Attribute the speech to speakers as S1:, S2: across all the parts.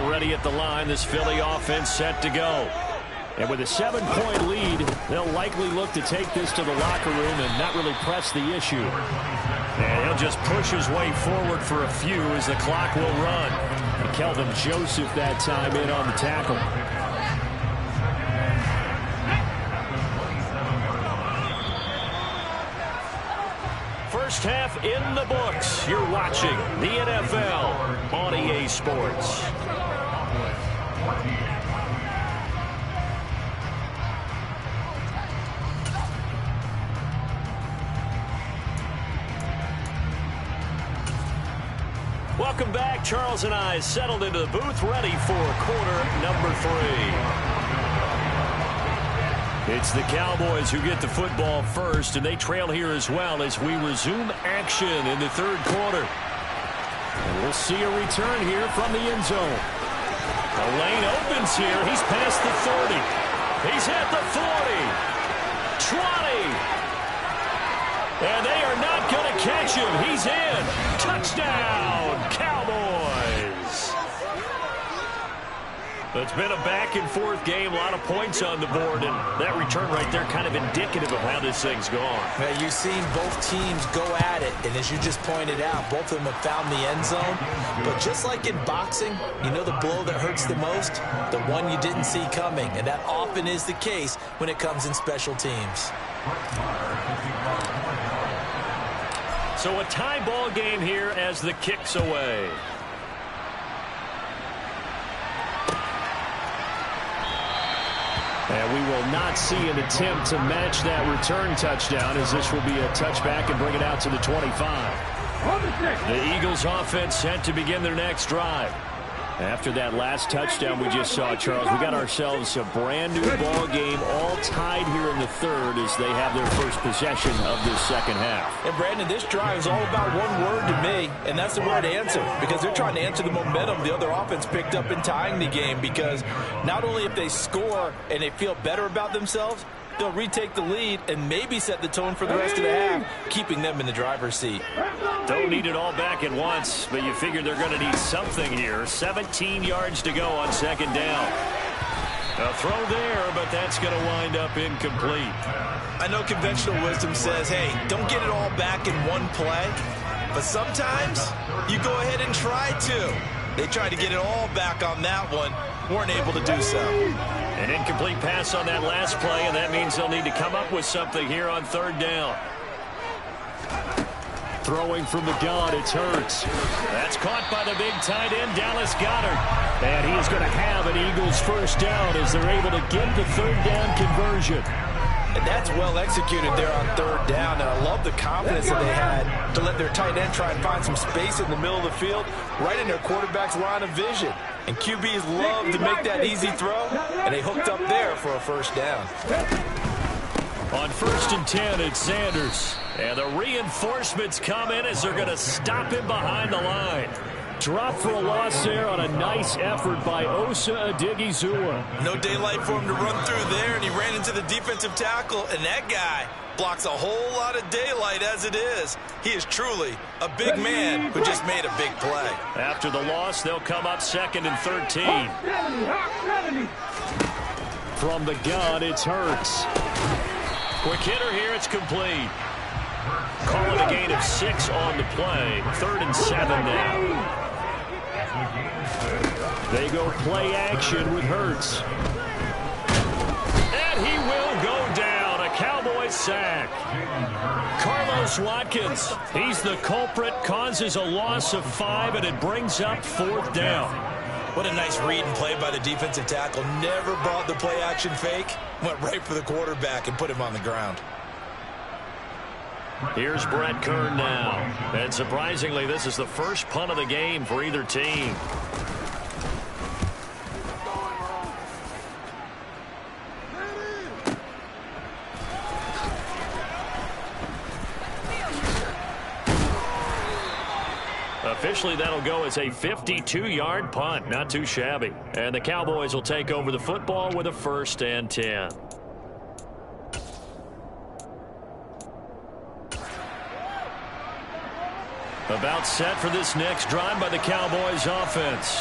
S1: ready at the line. This Philly offense set to go. And with a 7-point lead, they'll likely look to take this to the locker room and not really press the issue. And he'll just push his way forward for a few as the clock will run. And Kelvin Joseph that time in on the tackle. First half in the books. You're watching the NFL on EA Sports. Welcome back. Charles and I settled into the booth, ready for quarter number 3. It's the Cowboys who get the football first, and they trail here as well as we resume action in the third quarter. And we'll see a return here from the end zone. The lane opens here. He's past the 30. He's at the 40. 20. And they are not going to catch him. He's in. Touchdown, Cowboys. It's been a back-and-forth game, a lot of points on the board, and that return right there kind of indicative of how this thing's gone.
S2: Now, you've seen both teams go at it, and as you just pointed out, both of them have found the end zone. But just like in boxing, you know the blow that hurts the most? The one you didn't see coming, and that often is the case when it comes in special teams.
S1: So a tie ball game here as the kick's away. And we will not see an attempt to match that return touchdown, as this will be a touchback and bring it out to the 25. The Eagles offense set to begin their next drive. After that last touchdown we just saw, Charles, we got ourselves a brand new ball game, all tied here in the third as they have their first possession of this second half.
S2: And Brandon, this drive is all about one word to me, and that's the word answer, because they're trying to answer the momentum the other offense picked up in tying the game, because not only if they score and they feel better about themselves, they'll retake the lead and maybe set the tone for the rest of the half, keeping them in the driver's seat.
S1: Don't need it all back at once, but you figure they're going to need something here. 17 yards to go on second down. A throw there, but that's going to wind up incomplete.
S2: I know conventional wisdom says, hey, don't get it all back in one play, but sometimes you go ahead and try to. They tried to get it all back on that one, weren't able to do so.
S1: An incomplete pass on that last play, and that means they'll need to come up with something here on third down. Throwing from the gun, it's Hurts. That's caught by the big tight end, Dallas Goedert. And he is going to have an Eagles first down as they're able to get the third down conversion.
S2: And that's well executed there on third down. And I love the confidence that they had to let their tight end try and find some space in the middle of the field, right in their quarterback's line of vision. And QBs love to make that easy throw, and they hooked up there for a first down.
S1: On 1st and 10, it's Sanders. And the reinforcements come in as they're going to stop him behind the line. Drop for a loss there on a nice effort by Osa Odighizuwa.
S2: No daylight for him to run through there, and he ran into the defensive tackle, and that guy blocks a whole lot of daylight as it is. He is truly a big man who just made a big play.
S1: After the loss, they'll come up 2nd and 13. From the gun, it's Hurts. Quick hitter here, it's complete. Call it a gain of 6 on the play. 3rd and 7 now. They go play action with Hurts. And he will go down. A Cowboys sack. Carlos Watkins, he's the culprit, causes a loss of 5, and it brings up 4th down.
S2: What a nice read and play by the defensive tackle. Never brought the play action fake. Went right for the quarterback and put him on the ground.
S1: Here's Brett Kern now. And surprisingly, this is the first punt of the game for either team. Officially, that'll go as a 52-yard punt. Not too shabby. And the Cowboys will take over the football with a 1st and 10. About set for this next drive by the Cowboys offense.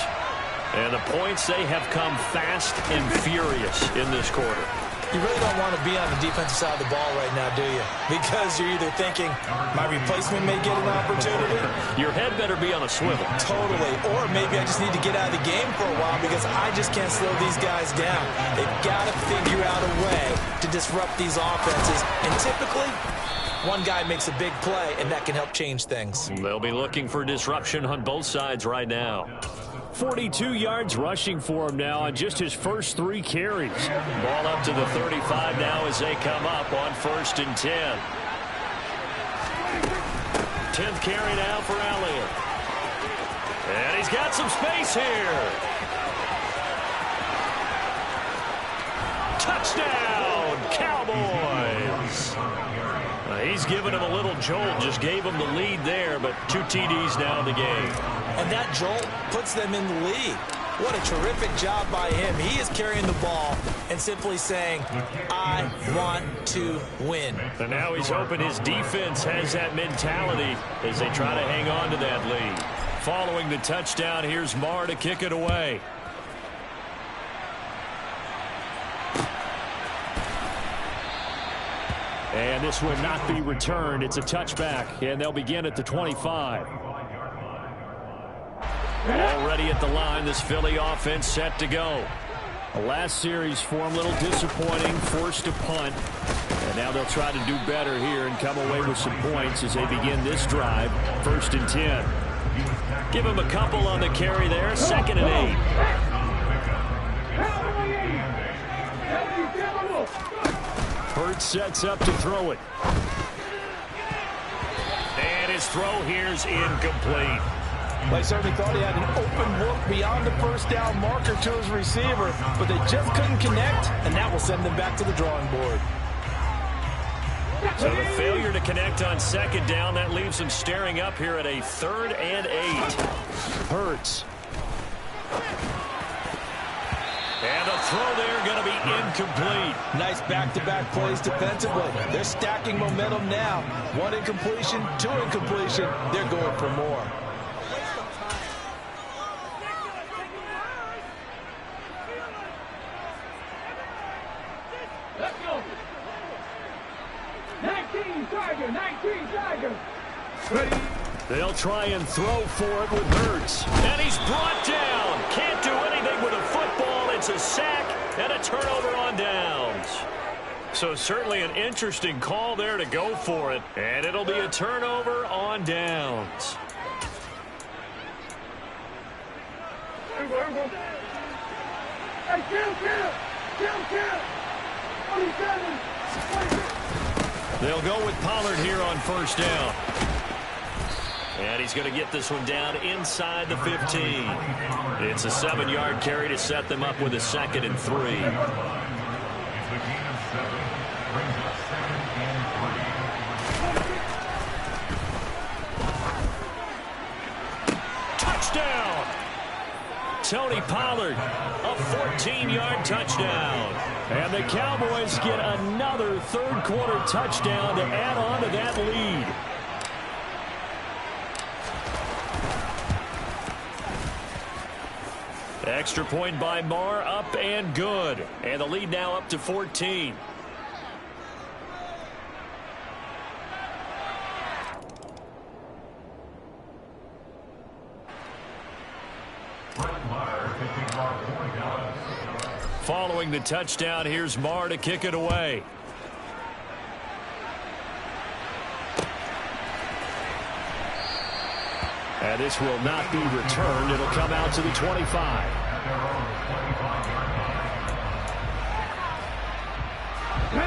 S1: And the points, they have come fast and furious in this quarter.
S2: You really don't want to be on the defensive side of the ball right now, do you? Because you're either thinking, my replacement may get an opportunity.
S1: Your head better be on a swivel.
S2: Totally. Or maybe I just need to get out of the game for a while because I just can't slow these guys down. They've got to figure out a way to disrupt these offenses. And typically, one guy makes a big play, and that can help change things.
S1: They'll be looking for disruption on both sides right now. 42 yards rushing for him now on just his first 3 carries. Ball up to the 35 now as they come up on 1st and 10. 10th carry now for Elliott. And he's got some space here. Touchdown, Cowboys. He's given him a little jolt, just gave him the lead there, but 2 TDs now in the game.
S2: And that jolt puts them in the lead. What a terrific job by him. He is carrying the ball and simply saying, I want to win.
S1: And now he's hoping his defense has that mentality as they try to hang on to that lead. Following the touchdown, here's Marr to kick it away. And this will not be returned. It's a touchback, and they'll begin at the 25. Already at the line, this Philly offense set to go. The last series for them, a little disappointing, forced to punt. And now they'll try to do better here and come away with some points as they begin this drive, 1st and 10. Give them a couple on the carry there, 2nd and 8. Hurts sets up to throw it. And his throw here's incomplete.
S2: They certainly thought he had an open look beyond the first down marker to his receiver, but they just couldn't connect, and that will send them back to the drawing board.
S1: So the failure to connect on 2nd down, that leaves them staring up here at a 3rd and 8. Hurts. And the throw there going to be incomplete.
S2: Nice back-to-back plays defensively. They're stacking momentum now. 1 incompletion, 2 incompletion. They're going for more.
S3: Let's go. 19 Tiger. Ready.
S1: They'll try and throw for it with Hurts. And he's brought down. Can't do anything with a football. It's a sack and a turnover on downs. So certainly an interesting call there to go for it. And it'll be a turnover on downs.
S3: Hey, kill. 27.
S1: They'll go with Pollard here on 1st down. And he's going to get this one down inside the 15. It's a 7-yard carry to set them up with a 2nd and 3. Touchdown! Tony Pollard, a 14-yard touchdown. And the Cowboys get another 3rd quarter touchdown to add on to that lead. Extra point by Marr, up and good. And the lead now up to 14. Following the touchdown, here's Marr to kick it away. And this will not be returned. It'll come out to the 25.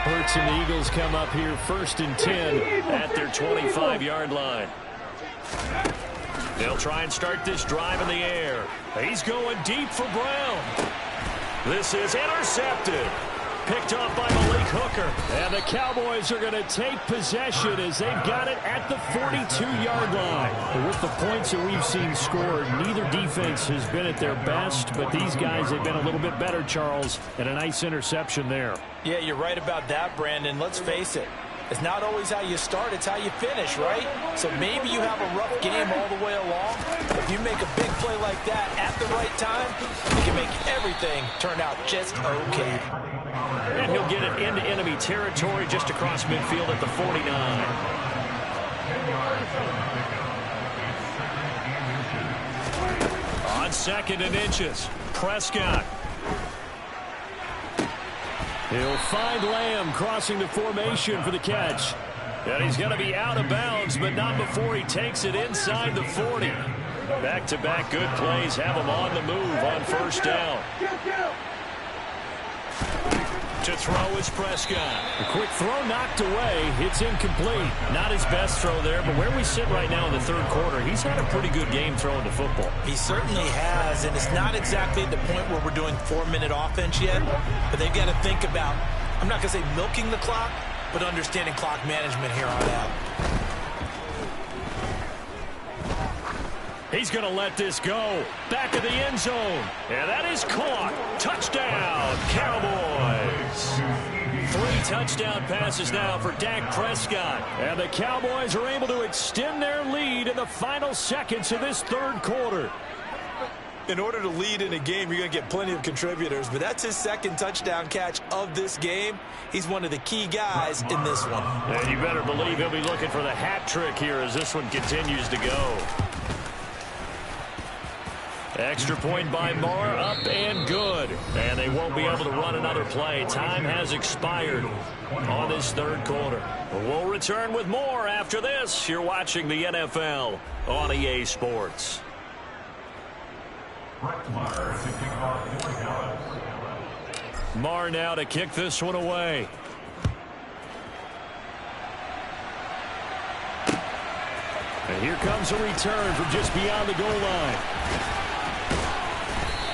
S1: Hurts and the Eagles come up here 1st and 10 at their 25-yard line. They'll try and start this drive in the air. He's going deep for Brown. This is intercepted. Picked off by Malik Hooker. And the Cowboys are going to take possession as they've got it at the 42-yard line. With the points that we've seen scored, neither defense has been at their best, but these guys have been a little bit better, Charles, and a nice interception there.
S2: Yeah, you're right about that, Brandon. Let's face it. It's not always how you start, it's how you finish, right? So maybe you have a rough game all the way along. If you make a big play like that at the right time, it can make everything turn out just okay.
S1: And he'll get it into enemy territory just across midfield at the 49. On 2nd and inches, Prescott. He'll find Lamb crossing the formation for the catch. And he's going to be out of bounds, but not before he takes it inside the 40. Back-to-back good plays have him on the move on 1st down. To throw is Prescott. A quick throw knocked away. It's incomplete. Not his best throw there, but where we sit right now in the 3rd quarter, he's had a pretty good game throwing the football.
S2: He certainly has, and it's not exactly at the point where we're doing 4-minute offense yet, but they've got to think about, I'm not going to say milking the clock, but understanding clock management here on out.
S1: He's going to let this go. Back of the end zone. And that is caught. Touchdown, Cowboys. 3 touchdown passes now for Dak Prescott. And the Cowboys are able to extend their lead in the final seconds of this 3rd quarter.
S2: In order to lead in a game, you're going to get plenty of contributors, but that's his 2nd touchdown catch of this game. He's one of the key guys in this one.
S1: And you better believe he'll be looking for the hat trick here as this one continues to go. Extra point by Marr, up and good. And they won't be able to run another play. Time has expired on this 3rd quarter. We'll return with more after this. You're watching the NFL on EA Sports. Marr now to kick this one away. And here comes a return from just beyond the goal line.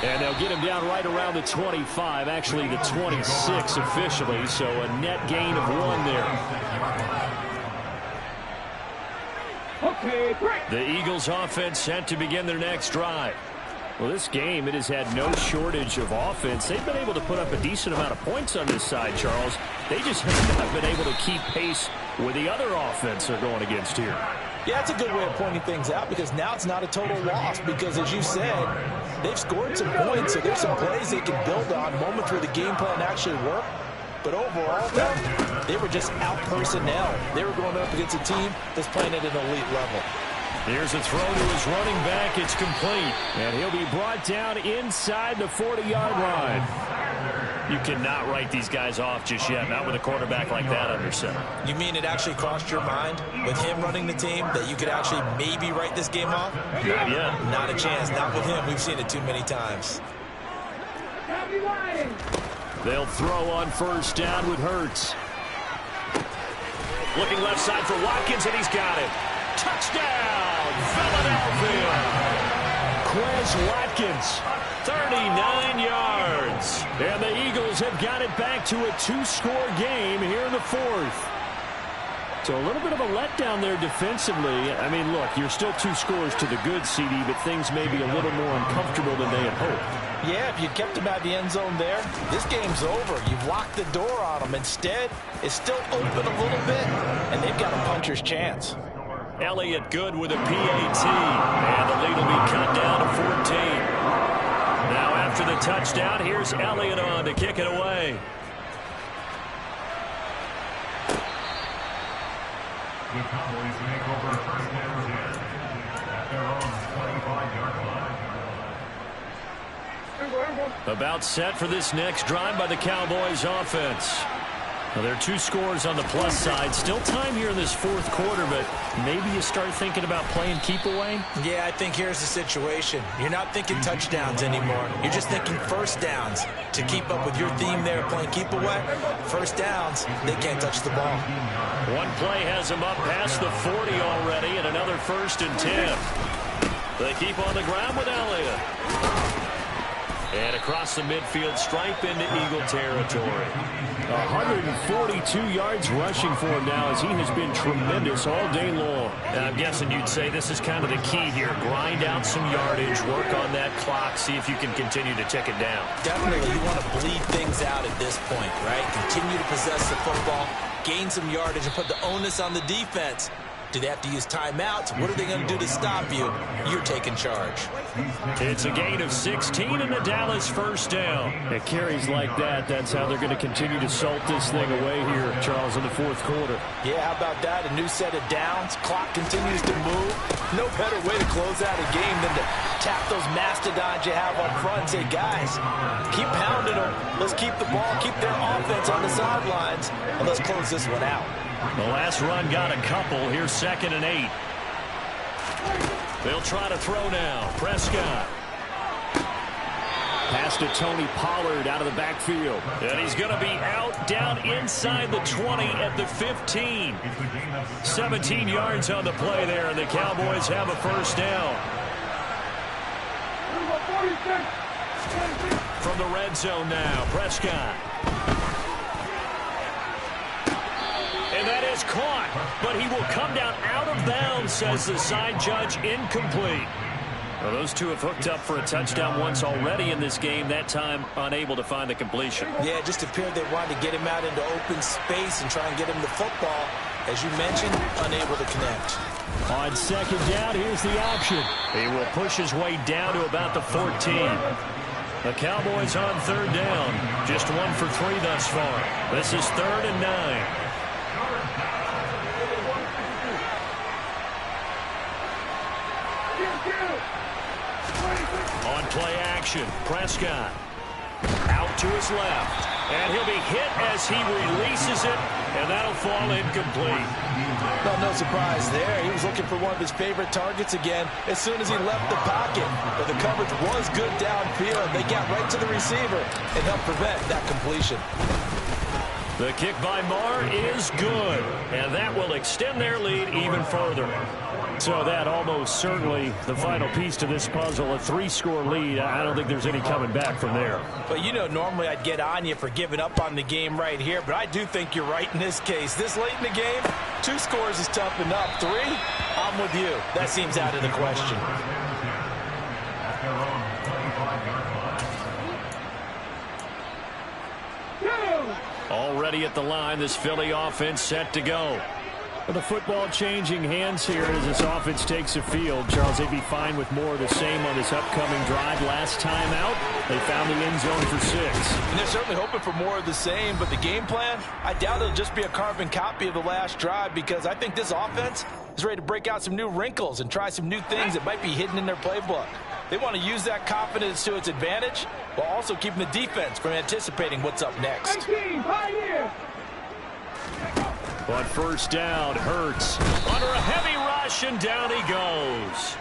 S1: And they'll get him down right around the 25, actually the 26 officially, so a net gain of 1 there.
S3: Okay, break.
S1: The Eagles offense set to begin their next drive. Well, this game, it has had no shortage of offense. They've been able to put up a decent amount of points on this side, Charles. They just have not been able to keep pace with the other offense they're going against here.
S2: Yeah, it's a good way of pointing things out because now it's not a total loss because, as you said, they've scored some points, so there's some plays they can build on, moments where the game plan actually worked. But overall, though, they were just out personnel. They were going up against a team that's playing at an elite level.
S1: Here's a throw to his running back. It's complete. And he'll be brought down inside the 40-yard line. You cannot write these guys off just yet, not with a quarterback like that under center.
S2: You mean it actually crossed your mind with him running the team that you could actually maybe write this game off?
S1: Not yet.
S2: Not a chance. Not with him. We've seen it too many times.
S1: They'll throw on 1st down with Hurts. Looking left side for Watkins, and he's got it. Touchdown, Philadelphia. Quez Watkins, 39 yards. And the Eagles have got it back to a 2-score game here in the 4th. So a little bit of a letdown there defensively. I mean, look, you're still 2 scores to the good, CD, but things may be a little more uncomfortable than they had hoped.
S2: Yeah, if you kept him out the end zone there, this game's over. You've locked the door on him. Instead, it's still open a little bit, and they've got a puncher's chance.
S1: Elliott good with a PAT, and the lead will be cut down to 14. Now after the touchdown, here's Elliott on to kick it away.
S4: The Cowboys make over 1st and 10 at their own 25-yard line.
S1: About set for this next drive by the Cowboys offense. Well, there are 2 scores on the plus side. Still time here in this 4th quarter, but maybe you start thinking about playing keep away?
S2: Yeah, I think here's the situation. You're not thinking touchdowns anymore. You're just thinking 1st downs. To keep up with your theme there, playing keep away, 1st downs, they can't touch the ball.
S1: One play has them up past the 40 already, and another 1st and 10. They keep on the ground with Elliott. And across the midfield stripe into Eagle territory. 142 yards rushing for him now as he has been tremendous all day long. And I'm guessing you'd say this is kind of the key here. Grind out some yardage, work on that clock, see if you can continue to tick it down.
S2: Definitely, you want to bleed things out at this point, right? Continue to possess the football, gain some yardage and put the onus on the defense. Do they have to use timeouts? What are they going to do to stop you? You're taking charge.
S1: It's a gain of 16 and the Dallas first down. At carries like that, that's how they're going to continue to salt this thing away here, Charles, in the fourth quarter.
S2: Yeah, how about that? A new set of downs. Clock continues to move. No better way to close out a game than to tap those mastodons you have up front and say, guys, keep pounding them. Let's keep the ball, keep their offense on the sidelines, and let's close this one out.
S1: The last run got a couple. Here's 2nd and 8. They'll try to throw now. Prescott. Pass to Tony Pollard out of the backfield. And he's going to be out down inside the 20 at the 15. 17 yards on the play there, and the Cowboys have a first down. From the red zone now, Prescott. And that is caught, but he will come down out of bounds, says the side judge. Incomplete. Well, those two have hooked up for a touchdown once already in this game, that time unable to find the completion.
S2: Yeah, it just appeared they wanted to get him out into open space and try and get him the football. As you mentioned, unable to connect.
S1: On 2nd down, here's the option. He will push his way down to about the 14. The Cowboys on 3rd down. Just 1 for 3 thus far. This is 3rd and 9. On play action, Prescott out to his left, and he'll be hit as he releases it, and that'll fall incomplete.
S2: Well, no surprise there. He was looking for one of his favorite targets again as soon as he left the pocket. But the coverage was good downfield. They got right to the receiver and helped prevent that completion.
S1: The kick by Marr is good, and that will extend their lead even further. So that almost certainly the final piece to this puzzle, a 3-score lead. I don't think there's any coming back from there.
S2: But, you know, normally I'd get on you for giving up on the game right here, but I do think you're right in this case. This late in the game, 2 scores is tough enough. 3, I'm with you. That seems out of the question.
S1: Already at the line, this Philly offense set to go. The football changing hands here as this offense takes the field. Charles, they'd be fine with more of the same on this upcoming drive. Last time out, they found the end zone for 6.
S2: And they're certainly hoping for more of the same, but the game plan, I doubt it'll just be a carbon copy of the last drive, because I think this offense is ready to break out some new wrinkles and try some new things that might be hidden in their playbook. They want to use that confidence to its advantage while also keeping the defense from anticipating what's up next.
S3: 19, pioneer.
S1: On 1st down, Hurts under a heavy rush, and down he goes.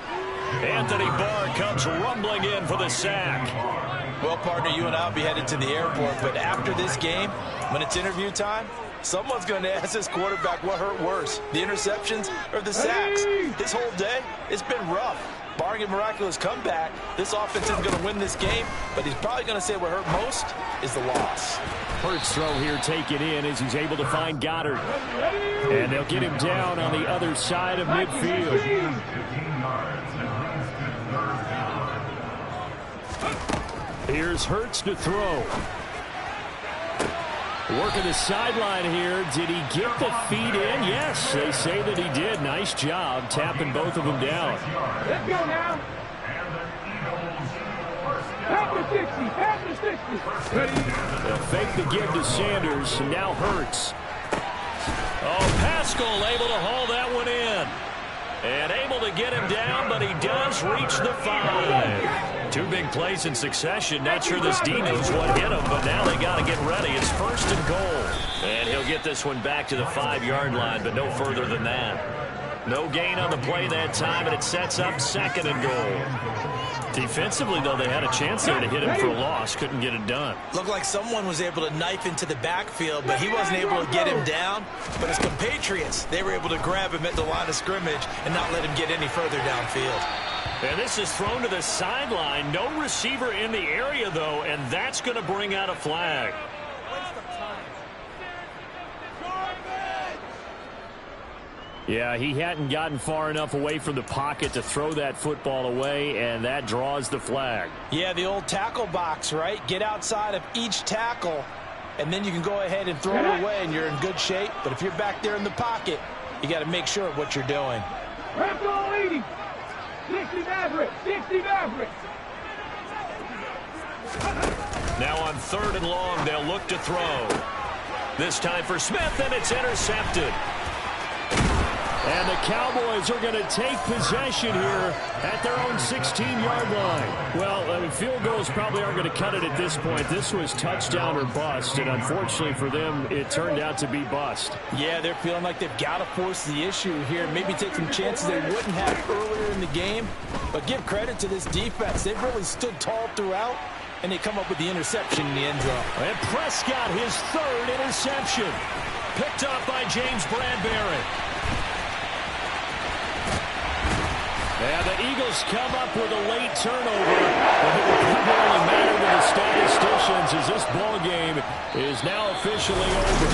S1: Anthony Barr comes rumbling in for the sack.
S2: Well, partner, you and I will be headed to the airport, but after this game, when it's interview time, someone's going to ask this quarterback what hurt worse, the interceptions or the sacks. This whole day, it's been rough. Barring a miraculous comeback, this offense isn't going to win this game, but he's probably going to say what hurt most is the loss.
S1: Hurts throw here taken in as he's able to find Goddard. And they'll get him down on the other side of midfield. Here's Hurts to throw. Working the sideline here. Did he get the feet in? Yes, they say that he did. Nice job tapping both of them down.
S3: Let's go now. Half the 60.
S1: They'll fake the give to Sanders, and now Hurts. Oh, Pascal able to haul that one in. And able to get him down, but he does reach the 5. 2 big plays in succession. Not sure this D knows what hit him, but now they got to get ready. It's 1st and goal. And he'll get this one back to the 5-yard line, but no further than that. No gain on the play that time, and it sets up 2nd and goal. Defensively, though, they had a chance there to hit him for a loss. Couldn't get it done.
S2: Looked like someone was able to knife into the backfield, but he wasn't able to get him down. But his compatriots, they were able to grab him at the line of scrimmage and not let him get any further downfield.
S1: And this is thrown to the sideline. No receiver in the area, though, and that's going to bring out a flag. Yeah, he hadn't gotten far enough away from the pocket to throw that football away, and that draws the flag.
S2: Yeah, the old tackle box, right? Get outside of each tackle and then you can go ahead and throw it away, and you're in good shape. But if you're back there in the pocket, you got to make sure of what you're doing.
S3: Rep on 80. 60 Maverick. 60 Maverick.
S1: Now on 3rd and long, they'll look to throw. This time for Smith, and it's intercepted. And the Cowboys are going to take possession here at their own 16-yard line. Well, field goals probably aren't going to cut it at this point. This was touchdown or bust, and unfortunately for them, it turned out to be bust.
S2: Yeah, they're feeling like they've got to force the issue here. Maybe take some chances they wouldn't have earlier in the game. But give credit to this defense. They've really stood tall throughout, and they come up with the interception in the end zone.
S1: And Prescott, his 3rd interception. Picked up by James Bradbury. And the Eagles come up with a late turnover. But it will probably matter to the statisticians as this ball game is now officially over.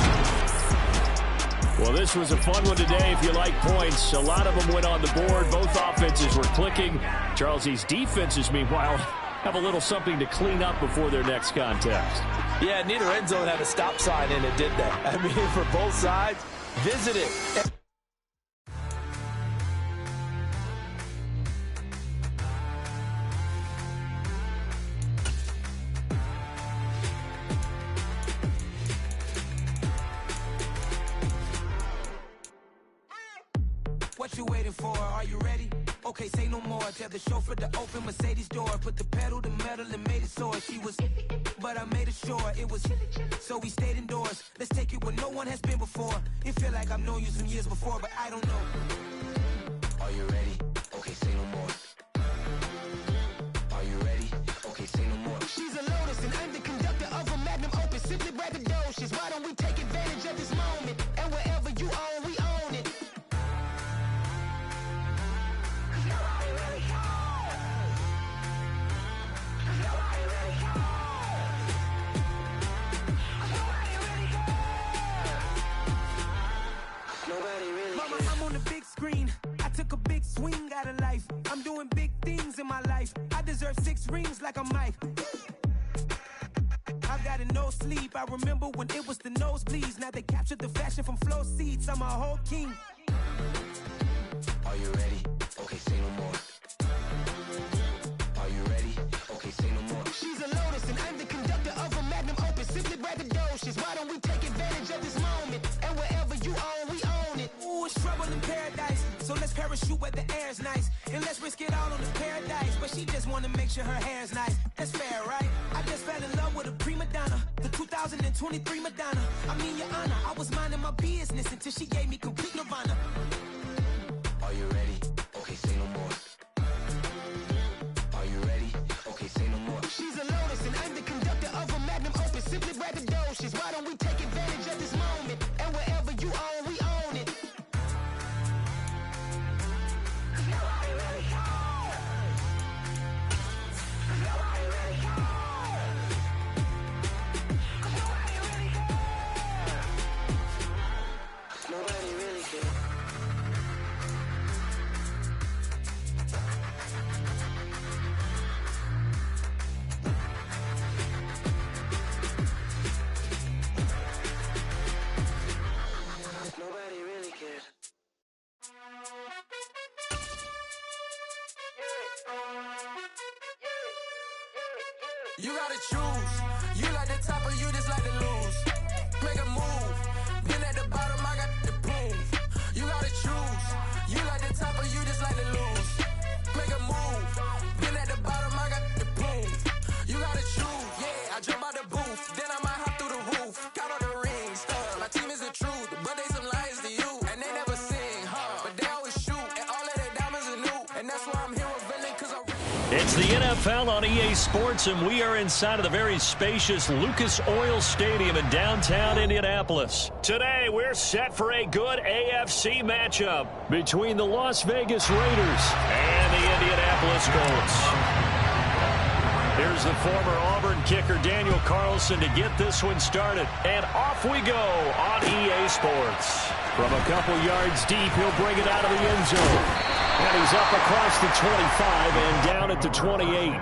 S1: Well, this was a fun one today if you like points. A lot of them went on the board. Both offenses were clicking. Charles, these defenses, meanwhile, have a little something to clean up before their next contest.
S2: Yeah, neither end zone had a stop sign in it, did they? I mean, for both sides, visit it.
S5: What you waiting for? Are you ready? Okay, say no more. Tell the chauffeur to open Mercedes door. Put the pedal to metal and made it soar. She was, but I made it sure it was. So we stayed indoors. Let's take it where no one has been before. It feel like I've known you some years before, but I don't know. Are you ready? Okay, say no more. Are you ready? Okay, say no more. She's a Lotus and I'm the conductor of a Magnum Opus. Simply braggadocious. Why don't we take advantage of this moment? And wherever you own, we own it. Mama, I'm on the big screen. I took a big swing out of life. I'm doing big things in my life. I deserve 6 rings like I'm Mike. I got a no sleep. I remember when it was the nosebleeds. Now they captured the fashion from flow seats. I'm a whole king. Are you ready? Okay, say no more. Are you ready? Okay, say no more. She's a Lotus and I'm the conductor of a Magnum Opus. Simply braggadocious. Why don't we take advantage of this moment? And wherever you own, we own it. Ooh, it's trouble in paradise. So let's parachute where the air's nice. And let's risk it all on this paradise. But she just wanna make sure her hair's nice. That's fair, right? I just fell in love with a prima donna. The 2023 Madonna. I mean, your honor, I was minding my business until she gave me complete nirvana. Are you ready? Okay, say no more. Are you ready? Okay, say no more. She's a Lotus and I'm the conductor of a Magnum Opus. Simply braggadocious. Why don't we take advantage of this moment? And wherever you own, we own it. Nobody really cares. Nobody really cares. You gotta choose. You like the top or you just like to lose. Make a move. Been at the bottom, I got the proof. You gotta choose. You like the top or you just like to lose. Make a move. Been at the bottom, I got the proof. You gotta choose. Yeah, I jump out the booth. Then I might hop through the roof. Count all the rings. My team is the truth, but they some liars to you. And they never sing, but they always shoot. And all of their diamonds are new. And that's why I'm here with Villain, cause I...
S1: It's the NFL on EA Sports, and we are inside of the very spacious Lucas Oil Stadium in downtown Indianapolis. Today, we're set for a good AFC matchup between the Las Vegas Raiders and the Indianapolis Colts. Here's the former Auburn kicker Daniel Carlson to get this one started. And off we go on EA Sports. From a couple yards deep, he'll bring it out of the end zone. And he's up across the 25 and down at the 28.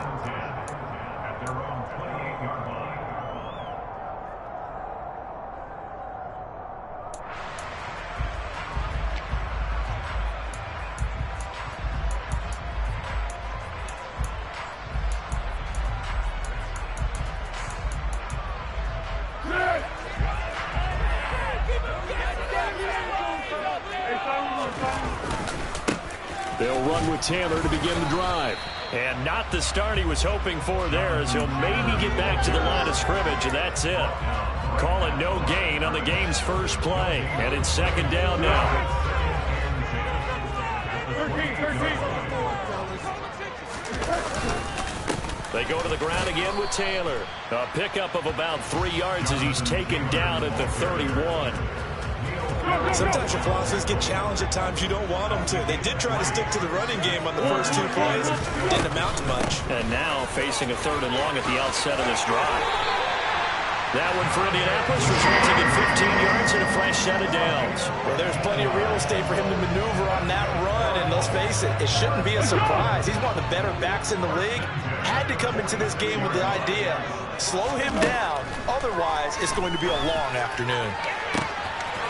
S1: They'll run with Taylor to begin the drive. And not the start he was hoping for there, as he'll maybe get back to the line of scrimmage, and that's it. Call it no gain on the game's first play. And it's second down now.
S3: 13.
S1: They go to the ground again with Taylor. A pickup of about 3 yards as he's taken down at the 31.
S2: Sometimes your philosophies get challenged at times you don't want them to. They did try to stick to the running game on the first 2 plays. Didn't amount to much.
S1: And now facing a 3rd and long at the outset of this drive. That one for Indianapolis, resulting in 15 yards and a fresh set of downs.
S2: Well, there's plenty of real estate for him to maneuver on that run, and let's face it, it shouldn't be a surprise. He's one of the better backs in the league. Had to come into this game with the idea, slow him down, otherwise it's going to be a long afternoon.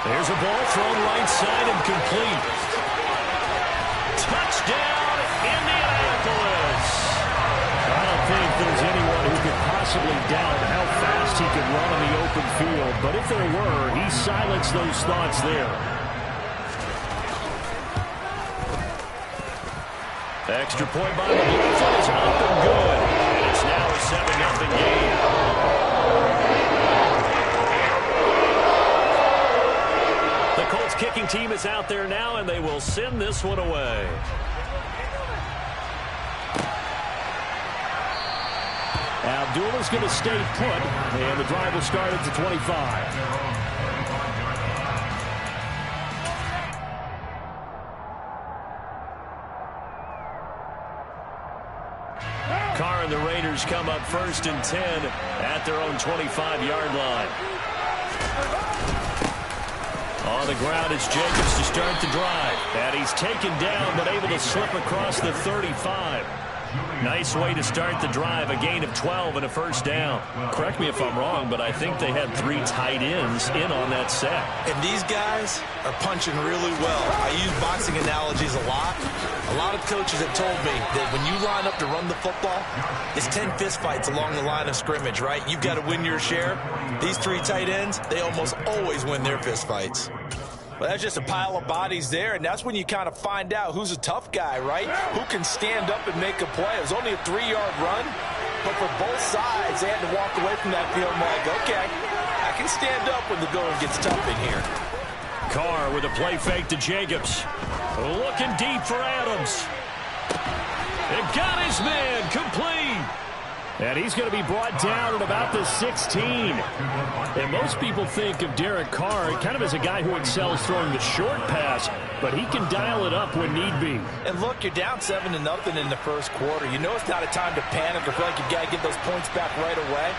S1: There's a ball thrown right side and complete. Touchdown, Indianapolis! I don't think there's anyone who could possibly doubt how fast he could run on the open field, but if there were, he silenced those thoughts there. Extra point by the Blues is up and good, and it's now a 7-0 game. The Colts kicking team is out there now, and they will send this one away. Abdullah's going to stay put, and the drive will start at the 25. Carr and the Raiders come up 1st and 10 at their own 25-yard line. On the ground is Jacobs to start the drive. And he's taken down but able to slip across the 35. Nice way to start the drive. A gain of 12 and a first down. Correct me if I'm wrong, but I think they had 3 tight ends in on that set.
S2: And these guys are punching really well. I use boxing analogies a lot. A lot of coaches have told me that when you line up to run the football, it's 10 fistfights along the line of scrimmage, right? You've got to win your share. These 3 tight ends, they almost always win their fistfights. Well, that's just a pile of bodies there, and that's when you kind of find out who's a tough guy, right? Who can stand up and make a play. It was only a 3-yard run, but for both sides, they had to walk away from that field like, okay, I can stand up when the going gets tough in here.
S1: Carr with a play fake to Jacobs. Looking deep for Adams. It got his man complete. And he's going to be brought down at about the 16. And most people think of Derek Carr kind of as a guy who excels throwing the short pass, but he can dial it up when need be.
S2: And look, you're down 7-0 in the first quarter. You know it's not a time to panic or feel like you've got to get those points back right away.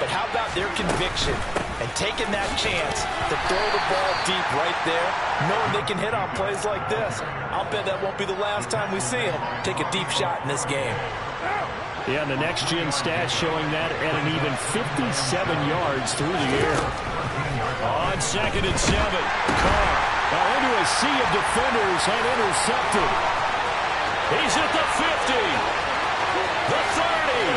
S2: But how about their conviction and taking that chance to throw the ball deep right there, knowing they can hit on plays like this? I'll bet that won't be the last time we see them take a deep shot in this game.
S1: Yeah, and the next-gen stats showing that at an even 57 yards through the air. On 2nd and 7, Carr into a sea of defenders and intercepted. He's at the 50, the 30,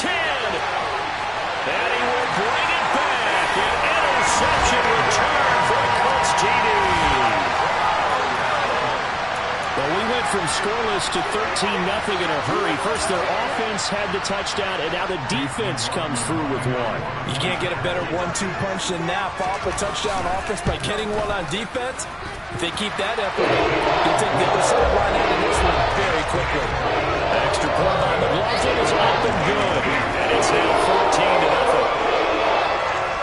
S1: 10, and he will bring it back. An interception return for a Colts TD. Well, we went from scoreless to 13-0 in a hurry. First, their offense had the touchdown, and now the defense comes through with one.
S2: You can't get a better 1-2 punch than that. Pop a touchdown offense by getting one on defense. If they keep that effort up, they'll take the other sideline out of this one very quickly.
S1: Extra point by McLaughlin is up and good, and it's now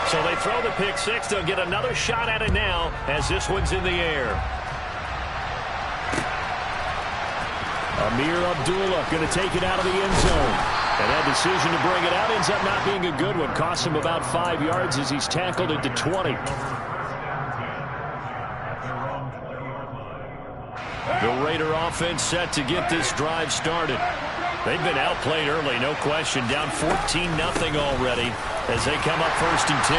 S1: 14-0. So they throw the pick six. They'll get another shot at it now as this one's in the air. Amir Abdullah going to take it out of the end zone. And that decision to bring it out ends up not being a good one. Costs him about 5 yards as he's tackled at the 20. The Raider offense set to get this drive started. They've been outplayed early, no question. Down 14-0 already as they come up 1st and 10.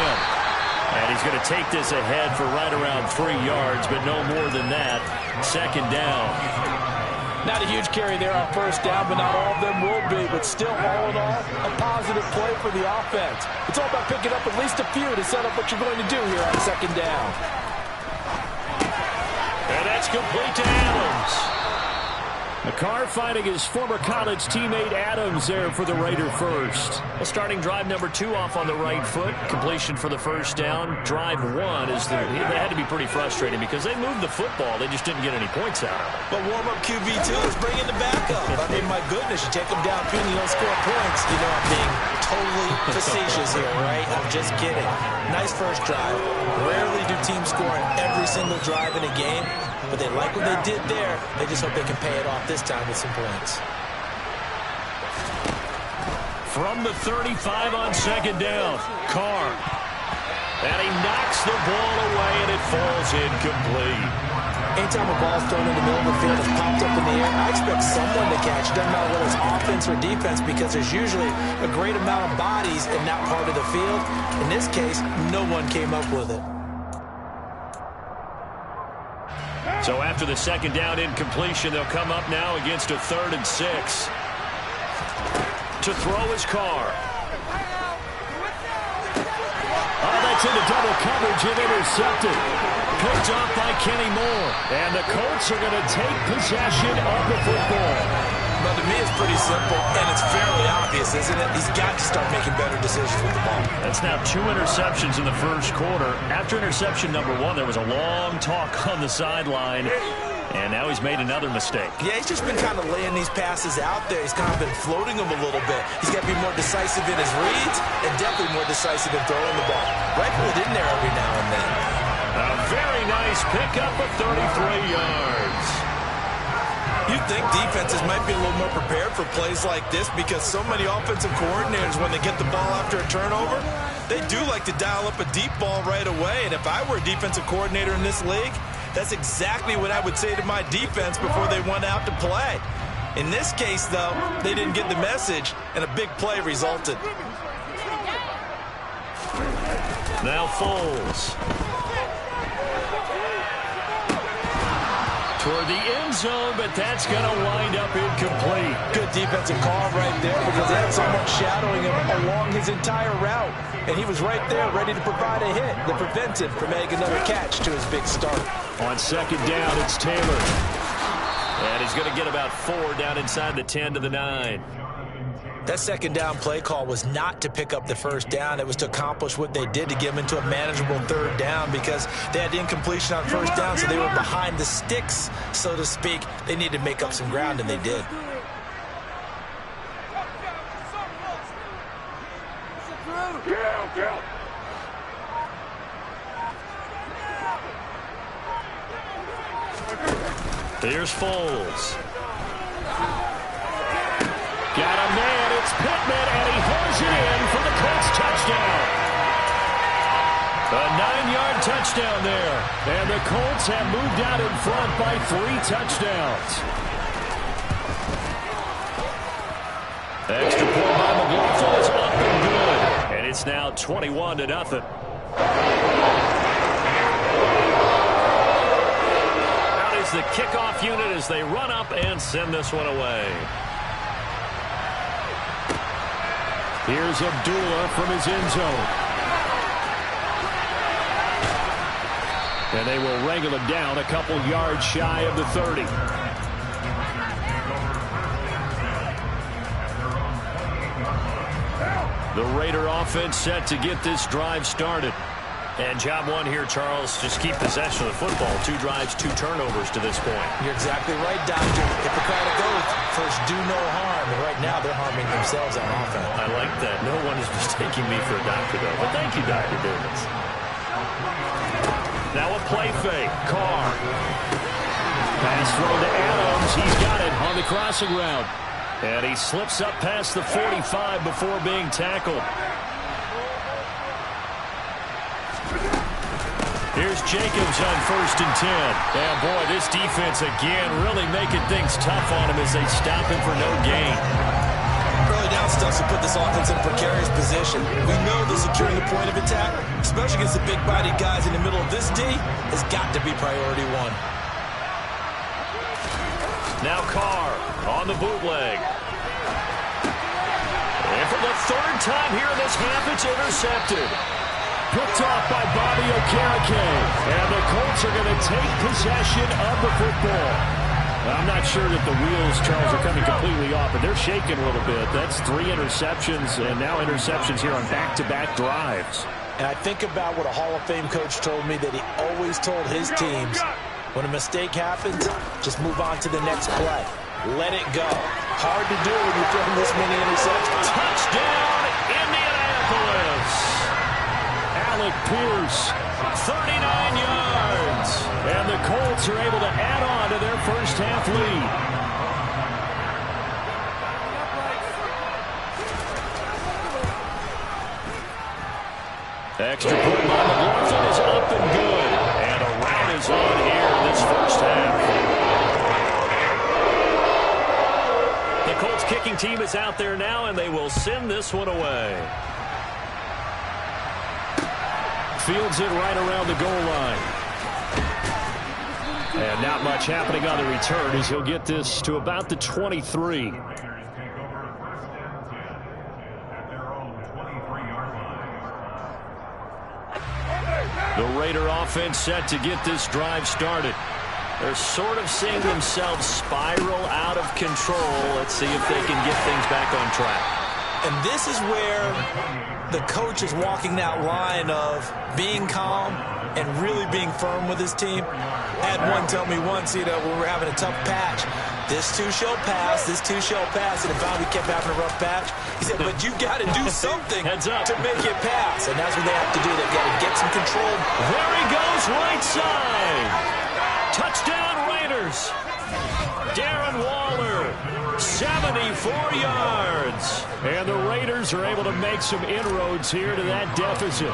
S1: And he's going to take this ahead for right around 3 yards, but no more than that. 2nd down.
S2: Not a huge carry there on 1st down, but not all of them will be. But still, all in all, a positive play for the offense. It's all about picking up at least a few to set up what you're going to do here on 2nd down.
S1: And And that's complete to Adams. McCarr finding his former college teammate Adams there for the Raider first. Well, starting drive number 2 off on the right foot. Completion for the first down. Drive 1 is they had to be pretty frustrating because they moved the football. They just didn't get any points out of it.
S2: But warm-up QB2 is bringing the backup. I mean, my goodness, you take them downfield and you don't score points. You know I'm being totally facetious here, right? I'm just kidding. Nice first drive. Rarely do teams score on every single drive in a game. But they like what they did there. They just hope they can pay it off this time with some points.
S1: From the 35 on second down, Carr. And he knocks the ball away, and it falls incomplete.
S2: Anytime a ball's thrown in the middle of the field, it's popped up in the air, I expect someone to catch it. Doesn't matter whether it's offense or defense, because there's usually a great amount of bodies in that part of the field. In this case, no one came up with it.
S1: So after the second down incompletion, they'll come up now against a 3rd and 6. To throw is Carr. Oh, that's into double coverage and intercepted. Picked off by Kenny Moore. And the Colts are going to take possession of the football.
S2: Well, to me, it's pretty simple, and it's fairly obvious, isn't it? He's got to start making better decisions with the ball.
S1: That's now 2 interceptions in the first quarter. After interception number 1, there was a long talk on the sideline, and now he's made another mistake.
S2: Yeah, he's just been kind of laying these passes out there. He's kind of been floating them a little bit. He's got to be more decisive in his reads and definitely more decisive in throwing the ball. Rifle it in there every now and then.
S1: A very nice pickup of 33 yards.
S2: You'd think defenses might be a little more prepared for plays like this because so many offensive coordinators, when they get the ball after a turnover, they do like to dial up a deep ball right away. And if I were a defensive coordinator in this league, that's exactly what I would say to my defense before they went out to play. In this case, though, they didn't get the message, and a big play resulted.
S1: Now Foles. Toward the end zone, but that's going to wind up incomplete.
S2: Good defensive call right there because they had someone shadowing him along his entire route. And he was right there ready to provide a hit that prevents him from making another catch to his big start.
S1: On second down, it's Taylor. And he's going to get about 4 down inside the 10 to the 9.
S2: That second down play call was not to pick up the first down. It was to accomplish what they did to get them into a manageable 3rd down because they had incompletion on first down, so they were behind the sticks, so to speak. They needed to make up some ground, and they did.
S1: Here's Foles. Got a man, it's Pittman, and he holds it in for the Colts touchdown. A 9-yard touchdown there. And the Colts have moved out in front by 3 touchdowns. Extra point by McLaughlin is up and good. And it's now 21-0. Out is the kickoff unit as they run up and send this one away. Here's Abdullah from his end zone. And they will wrangle him down a couple yards shy of the 30. The Raider offense set to get this drive started. And job 1 here, Charles, just keep possession of the football. 2 drives, 2 turnovers to this point.
S2: You're exactly right, Doctor. Hippocratic oath, first do no harm. And right now they're harming themselves on offense.
S1: I like that. No one is mistaking me for a doctor, though. But thank you, Dr. Davis. Now a play fake. Carr. Pass throw to Adams. He's got it on the crossing route. And he slips up past the 45 before being tackled. Here's Jacobs on 1st and 10. And boy, this defense again really making things tough on him as they stop him for no gain.
S2: Early down stuff to put this offense in a precarious position. We know that securing the point of attack, especially against the big-bodied guys in the middle of this D, has got to be priority 1.
S1: Now Carr on the bootleg. And for the 3rd time here in this half, it's intercepted. Picked off by Bobby Okereke. And the Colts are going to take possession of the football. I'm not sure that the wheels, Charles, are coming completely off, but they're shaking a little bit. That's 3 interceptions, and now interceptions here on back-to-back drives.
S2: And I think about what a Hall of Fame coach told me that he always told his teams, when a mistake happens, just move on to the next play. Let it go. Hard to do when you're throwing this many interceptions.
S1: Touchdown, Indianapolis. Alec Pierce, 39 yards. And the Colts are able to add on to their first half lead. Extra point by McLaughlin is up and good. And a rout is on here in this first half. The Colts kicking team is out there now, and they will send this one away. Fields it right around the goal line. And not much happening on the return as he'll get this to about the 23. The Raider offense set to get this drive started. They're sort of seeing themselves spiral out of control. Let's see if they can get things back on track.
S2: And this is where the coach is walking that line of being calm and really being firm with his team. I had one tell me once, when we're having a tough patch, this too shall pass, this too shall pass, and if we kept having a rough patch, he said, but you got to do something to make it pass, and that's what they have to do. They've got to get some control.
S1: There he goes, right side. Touchdown, Raiders. Darren Waller, 74 yards. And the Raiders are able to make some inroads here to that deficit.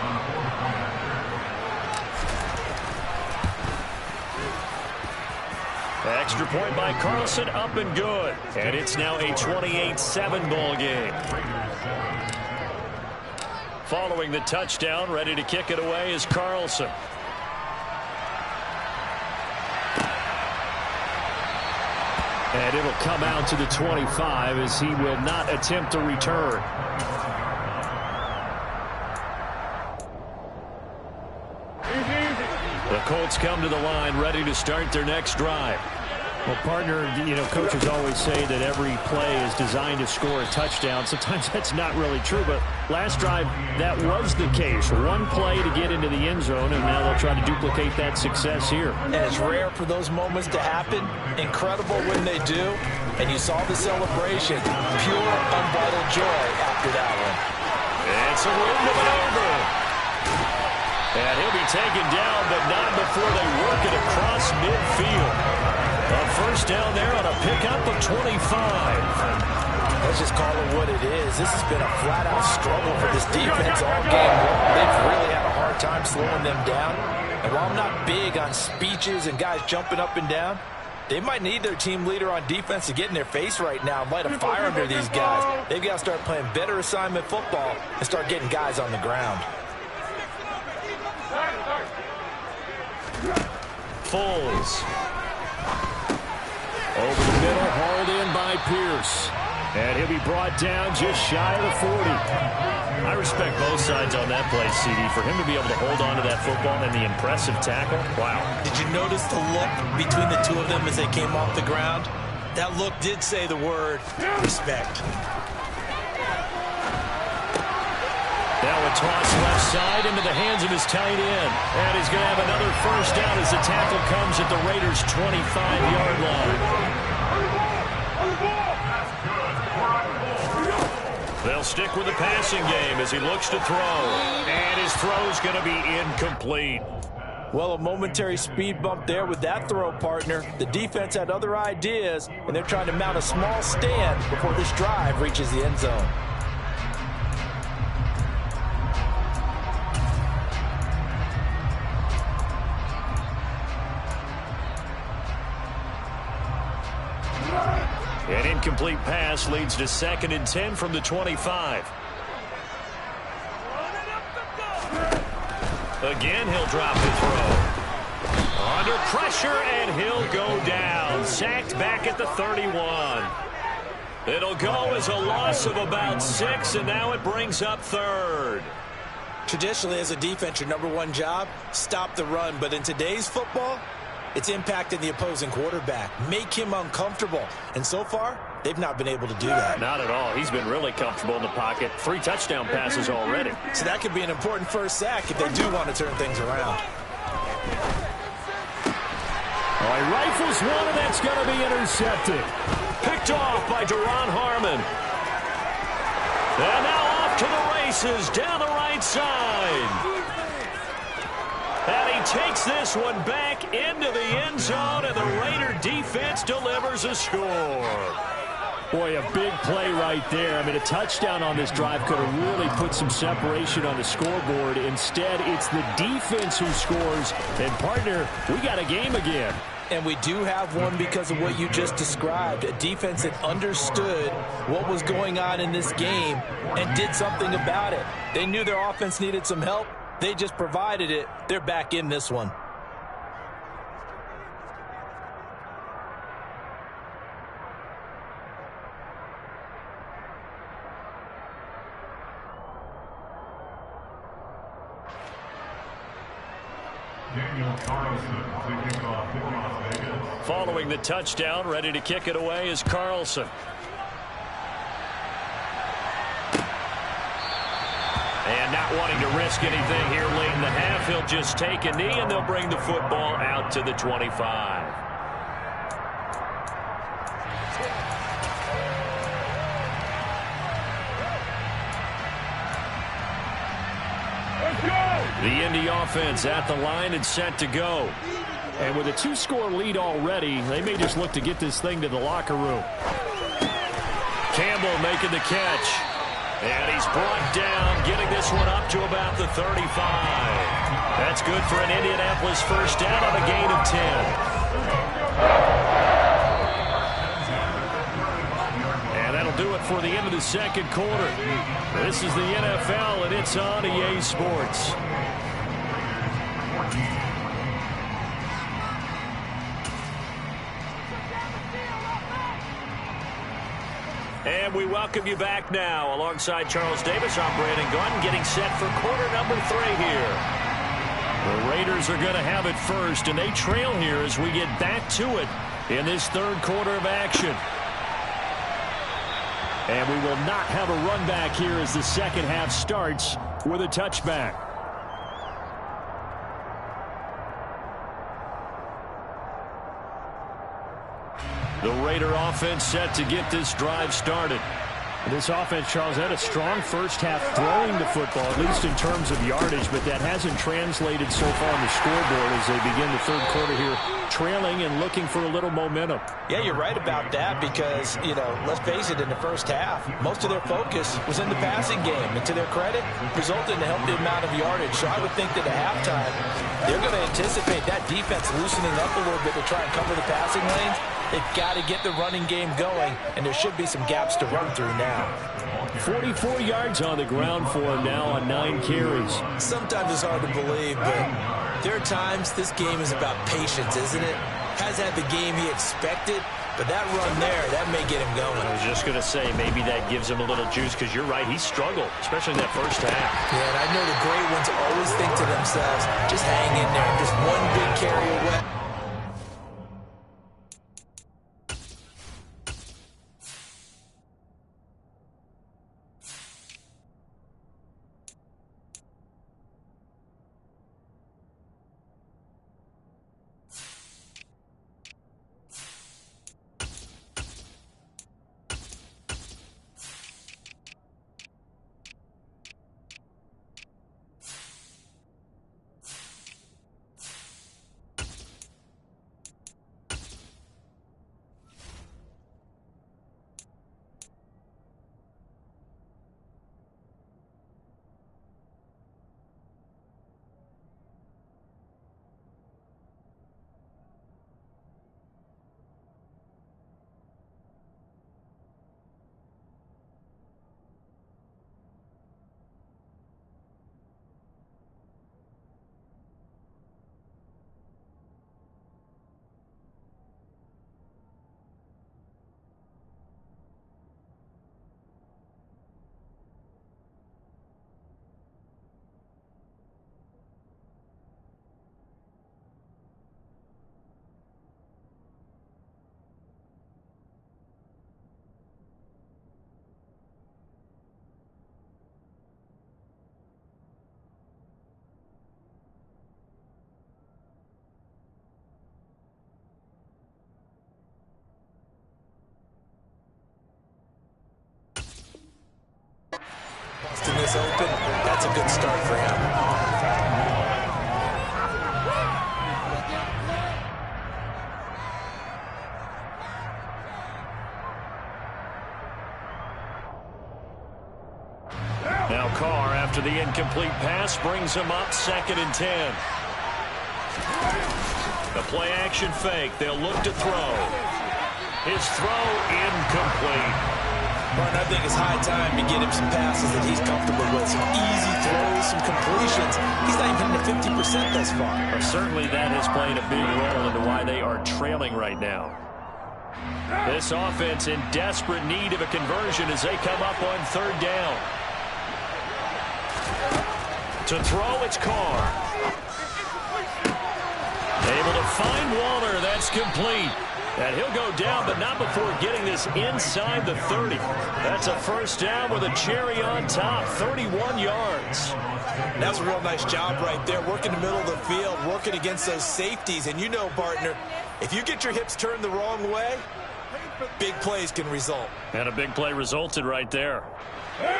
S1: Extra point by Carlson, up and good. And it's now a 28-7 ball game. Following the touchdown, ready to kick it away is Carlson. And it'll come out to the 25 as he will not attempt a return. The Colts come to the line ready to start their next drive. Well, partner, coaches always say that every play is designed to score a touchdown. Sometimes that's not really true, but last drive, that was the case. One play to get into the end zone, and now they'll try to duplicate that success here.
S2: And it's rare for those moments to happen. Incredible when they do. And you saw the celebration. Pure, unbridled joy after that one.
S1: It's a wind of it over. And he'll be taken down, but not before they work it across midfield. A first down there on a pickup of 25.
S2: Let's just call it what it is. This has been a flat-out struggle for this defense all game long. They've really had a hard time slowing them down. And while I'm not big on speeches and guys jumping up and down, they might need their team leader on defense to get in their face right now and light a fire under these guys. They've got to start playing better assignment football and start getting guys on the ground.
S1: Foles. Over the middle, hauled in by Pierce. And he'll be brought down just shy of the 40. I respect both sides on that play, CD. For him to be able to hold on to that football and the impressive tackle, wow.
S2: Did you notice the look between the two of them as they came off the ground? That look did say the word respect.
S1: Now a toss left side into the hands of his tight end. And he's going to have another first down as the tackle comes at the Raiders' 25-yard line. They'll stick with the passing game as he looks to throw. And his throw's going to be incomplete.
S2: Well, a momentary speed bump there with that throw, partner. The defense had other ideas, and they're trying to mount a small stand before this drive reaches the end zone.
S1: An incomplete pass leads to 2nd and 10 from the 25. Again, he'll drop the throw. Under pressure, and he'll go down. Sacked back at the 31. It'll go as a loss of about 6, and now it brings up 3rd.
S2: Traditionally, as a defense, your number one job, stop the run. But in today's football, it's impacting the opposing quarterback. Make him uncomfortable. And so far, they've not been able to do that.
S1: Not at all. He's been really comfortable in the pocket. 3 touchdown passes already.
S2: So that could be an important first sack if they do want to turn things around.
S1: Oh, he rifles one, and that's going to be intercepted. Picked off by Duron Harmon. And now off to the races down the right side. And he takes this one back into the end zone, and the Raider defense delivers a score. Boy, a big play right there. I mean, a touchdown on this drive could have really put some separation on the scoreboard. Instead, it's the defense who scores. And, partner, we got a game again.
S2: And we do have one because of what you just described. A defense that understood what was going on in this game and did something about it. They knew their offense needed some help. They just provided it. They're back in this one.
S1: Following the touchdown, ready to kick it away is Carlson. And not wanting to risk anything here late in the half, he'll just take a knee, and they'll bring the football out to the 25. The Indy offense at the line and set to go. And with a 2-score lead already, they may just look to get this thing to the locker room. Campbell making the catch. And he's brought down, getting this one up to about the 35. That's good for an Indianapolis first down on a gain of 10. And that'll do it for the end of the second quarter. This is the NFL, and it's on EA Sports. And we welcome you back now. Alongside Charles Davis, I'm Brandon Gunn, getting set for quarter number 3 here. The Raiders are going to have it first, and they trail here as we get back to it in this third quarter of action. And we will not have a run back here as the second half starts with a touchback. The Raider offense set to get this drive started. This offense, Charles, had a strong first half throwing the football, at least in terms of yardage, but that hasn't translated so far on the scoreboard as they begin the third quarter here, trailing and looking for a little momentum.
S2: Yeah, you're right about that because, you know, let's face it, in the first half, most of their focus was in the passing game. And to their credit, resulted in a healthy amount of yardage. So I would think that at halftime, they're going to anticipate that defense loosening up a little bit to try and cover the passing lanes. They've got to get the running game going, and there should be some gaps to run through now.
S1: 44 yards on the ground for him now on 9 carries.
S2: Sometimes it's hard to believe, but there are times this game is about patience, isn't it? Hasn't had the game he expected, but that run there, that may get him going.
S1: I was just going to say, maybe that gives him a little juice, because you're right, he struggled, especially in that first half.
S2: Yeah, and I know the great ones always think to themselves, just hang in there, just one big carry away. guys open, that's a good start for him.
S1: Now Carr, after the incomplete pass, brings him up 2nd and 10. The play action fake. They'll look to throw. His throw incomplete.
S2: Martin, I think it's high time to get him some passes that he's comfortable with. Some easy throws, some completions. He's not even hitting the 50% thus far.
S1: Well, certainly that has played a big role into why they are trailing right now. This offense in desperate need of a conversion as they come up on 3rd down. To throw, it's Carr. Able to find Waller. That's complete. And he'll go down, but not before getting this inside the 30. That's a 1st down with a cherry on top, 31 yards.
S2: That's a real nice job right there, working the middle of the field, working against those safeties. And you know, partner, if you get your hips turned the wrong way, big plays can result.
S1: And a big play resulted right there.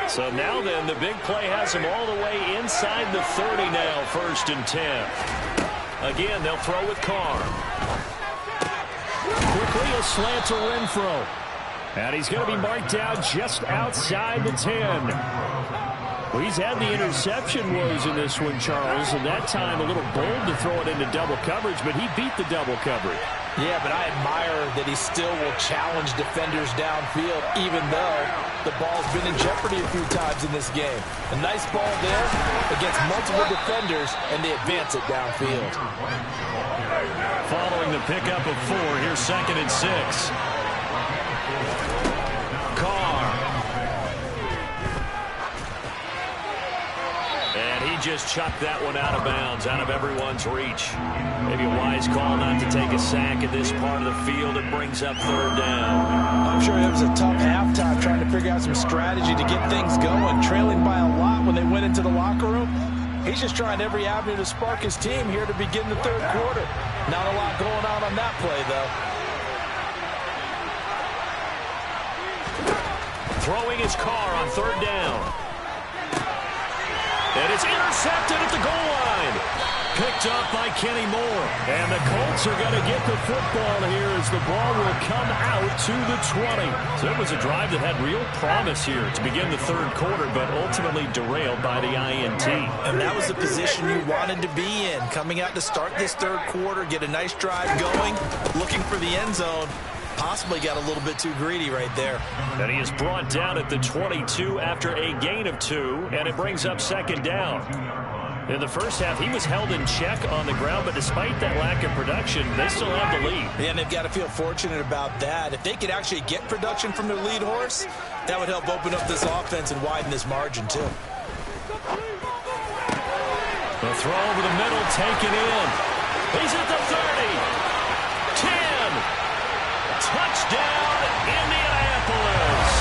S1: So now then, the big play has him all the way inside the 30 now, 1st and 10. Again, they'll throw with Carr. Quickly a slant to Renfro. And he's going to be marked down just outside the 10. Well, he's had the interception woes in this one, Charles, and that time a little bold to throw it into double coverage, but he beat the double coverage.
S2: Yeah, but I admire that he still will challenge defenders downfield, even though the ball's been in jeopardy a few times in this game. A nice ball there against multiple defenders, and they advance it downfield.
S1: Following the pickup of 4, here's 2nd and 6. Carr. And he just chucked that one out of bounds, out of everyone's reach. Maybe a wise call not to take a sack in this part of the field. It brings up 3rd down.
S2: I'm sure it was a tough halftime trying to figure out some strategy to get things going, trailing by a lot when they went into the locker room. He's just trying every avenue to spark his team here to begin the 3rd quarter. Not a lot going on that play, though.
S1: Throwing his Carr on 3rd down. And it's intercepted at the goal line. Picked up by Kenny Moore. And the Colts are going to get the football here as the ball will come out to the 20. So it was a drive that had real promise here to begin the 3rd quarter, but ultimately derailed by the INT.
S2: And that was the position you wanted to be in. Coming out to start this 3rd quarter, get a nice drive going, looking for the end zone. Possibly got a little bit too greedy right there.
S1: And he is brought down at the 22 after a gain of 2, and it brings up 2nd down. In the first half, he was held in check on the ground, but despite that lack of production, they still have the lead.
S2: Yeah, and they've got to feel fortunate about that. If they could actually get production from their lead horse, that would help open up this offense and widen this margin, too.
S1: The throw over the middle, taken in. He's at the 30. 10. Touchdown, Indianapolis.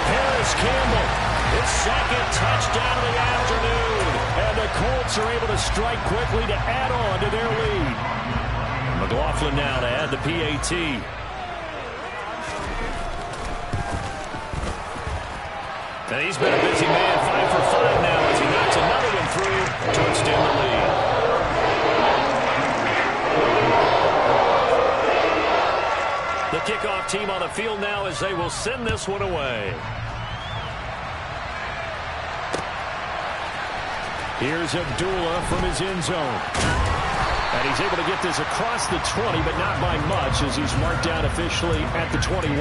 S1: Harris Campbell, his 2nd touchdown of the afternoon. And the Colts are able to strike quickly to add on to their lead. McLaughlin now to add the PAT. And he's been a busy man, 5 for 5 now as he knocks another one through to extend the lead. The kickoff team on the field now as they will send this one away. Here's Abdullah from his end zone. And he's able to get this across the 20, but not by much as he's marked down officially at the 21.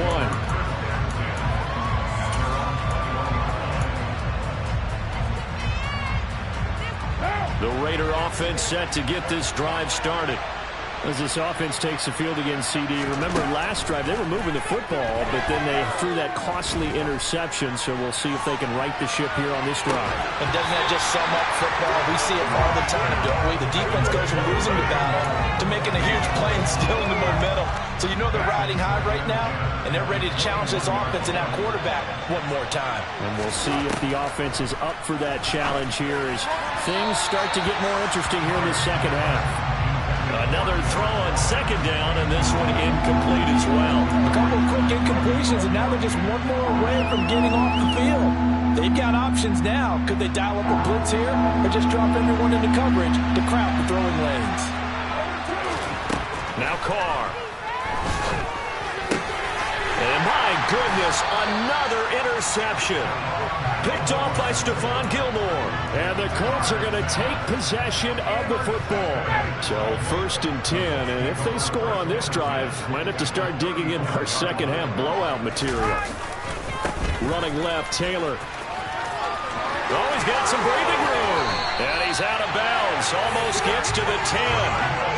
S1: The Raider offense set to get this drive started. As this offense takes the field against CD, remember last drive they were moving the football, but then they threw that costly interception, so we'll see if they can right the ship here on this drive.
S2: And doesn't that just sum up football? We see it all the time, don't we? The defense goes from losing the battle to making a huge play and stealing the momentum. So you know they're riding high right now, and they're ready to challenge this offense and that quarterback one more time.
S1: And we'll see if the offense is up for that challenge here as things start to get more interesting here in the second half. Another throw on second down, and this one incomplete as well.
S2: A couple of quick incompletions, and now they're just one more away from getting off the field. They've got options now. Could they dial up a blitz here or just drop everyone into coverage to crowd the throwing lanes?
S1: Now Carr. And my goodness, another interception. Picked off by Stephon Gilmore. And the Colts are going to take possession of the football. So 1st and 10, and if they score on this drive, might have to start digging in our second half blowout material. Running left, Taylor. Oh, he's got some breathing room. And he's out of bounds. Almost gets to the 10.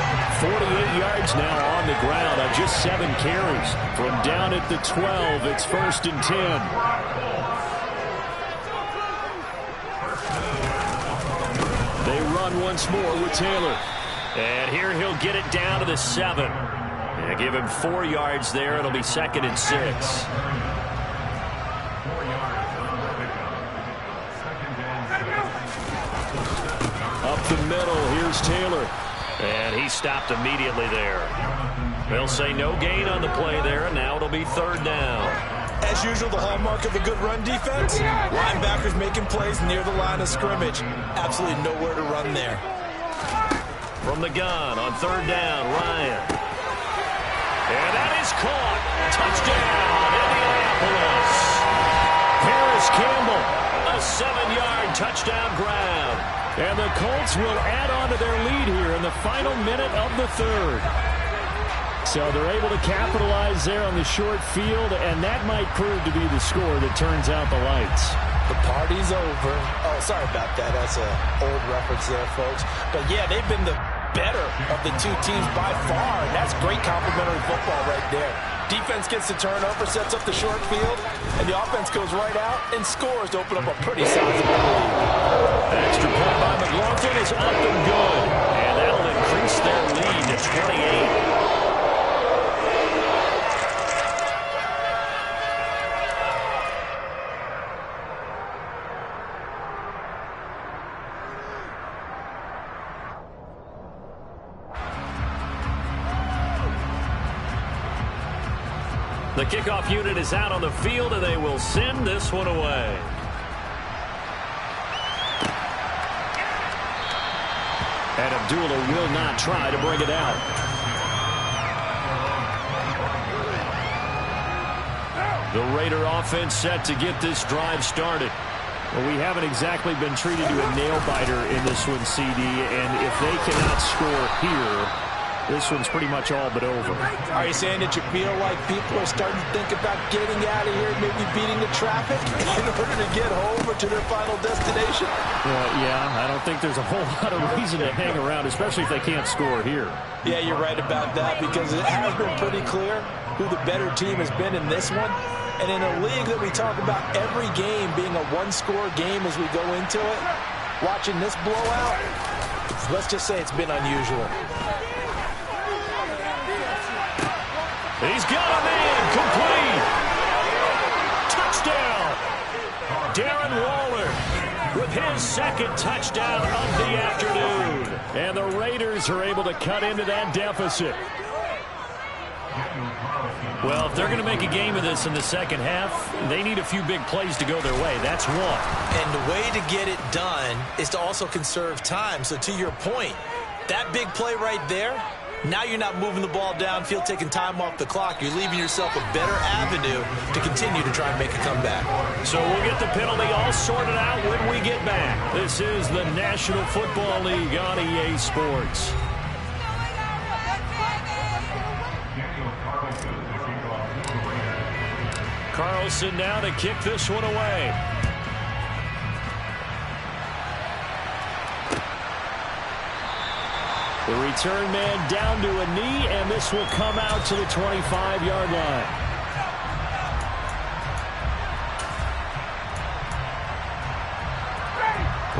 S1: 48 yards now on the ground on just 7 carries. From down at the 12, it's 1st and 10. They run once more with Taylor. And here he'll get it down to the 7. And give him 4 yards there. It'll be 2nd and 6. Up the middle, here's Taylor. And he stopped immediately there. They'll say no gain on the play there, and now it'll be 3rd down.
S2: As usual, the hallmark of a good run defense, linebackers making plays near the line of scrimmage. Absolutely nowhere to run there.
S1: From the gun on 3rd down, Ryan. And that is caught. Touchdown, Indianapolis. Harris Campbell, a 7-yard touchdown grab. And the Colts will add on to their lead here in the final minute of the 3rd. So they're able to capitalize there on the short field, and that might prove to be the score that turns out the lights.
S2: The party's over. Oh, sorry about that. That's an old reference there, folks. But, yeah, they've been the better of the two teams by far, and that's great complimentary football right there. Defense gets the turnover, sets up the short field, and the offense goes right out and scores to open up a pretty sizable lead.
S1: Extra point by McLaughlin is up and good, and that'll increase their lead to 28. The kickoff unit is out on the field, and they will send this one away. And Abdullah will not try to bring it out. The Raider offense set to get this drive started. Well, we haven't exactly been treated to a nail-biter in this one, CD, and if they cannot score here, this one's pretty much all but over.
S2: Are you saying that you feel like people are starting to think about getting out of here, maybe beating the traffic in order to get home or to their final destination?
S1: Yeah, I don't think there's a whole lot of reason to hang around, especially if they can't score here.
S2: Yeah, you're right about that, because it has been pretty clear who the better team has been in this one. And in a league that we talk about every game being a one-score game as we go into it, watching this blowout, let's just say it's been unusual.
S1: He's got a man, complete. Touchdown. Darren Waller with his 2nd touchdown of the afternoon. And the Raiders are able to cut into that deficit. Well, if they're going to make a game of this in the second half, they need a few big plays to go their way. That's one.
S2: And the way to get it done is to also conserve time. So to your point, that big play right there, now you're not moving the ball downfield, taking time off the clock. You're leaving yourself a better avenue to continue to try and make a comeback.
S1: So we'll get the penalty all sorted out when we get back. This is the National Football League on EA Sports. Carlson now to kick this one away. The return man down to a knee, and this will come out to the 25-yard line.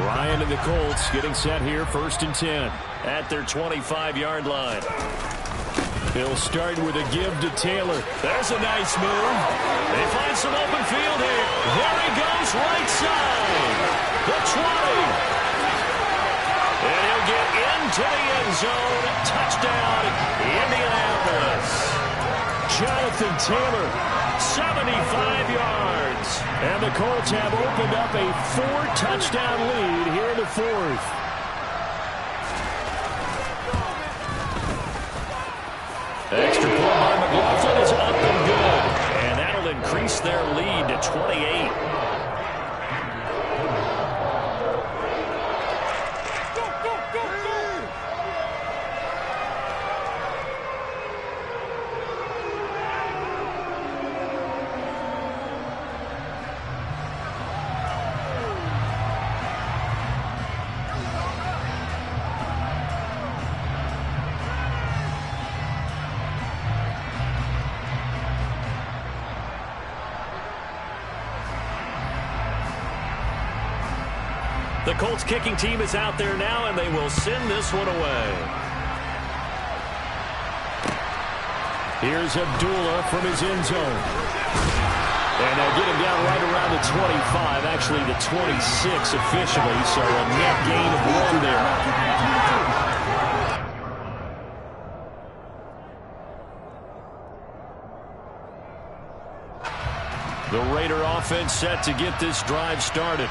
S1: Ryan and the Colts getting set here, 1st and 10 at their 25-yard line. He'll start with a give to Taylor. There's a nice move. They find some open field here. There he goes, right side. The 20. And he'll get into the end zone. Touchdown, Jonathan Taylor, 75 yards. And the Colts have opened up a 4-touchdown lead here in the fourth. Extra point by McLaughlin is up and good. And that'll increase their lead to 28. The Colts kicking team is out there now, and they will send this one away. Here's Abdullah from his end zone. And they'll get him down right around the 25, actually the 26 officially, so a net gain of 1 there. The Raider offense set to get this drive started.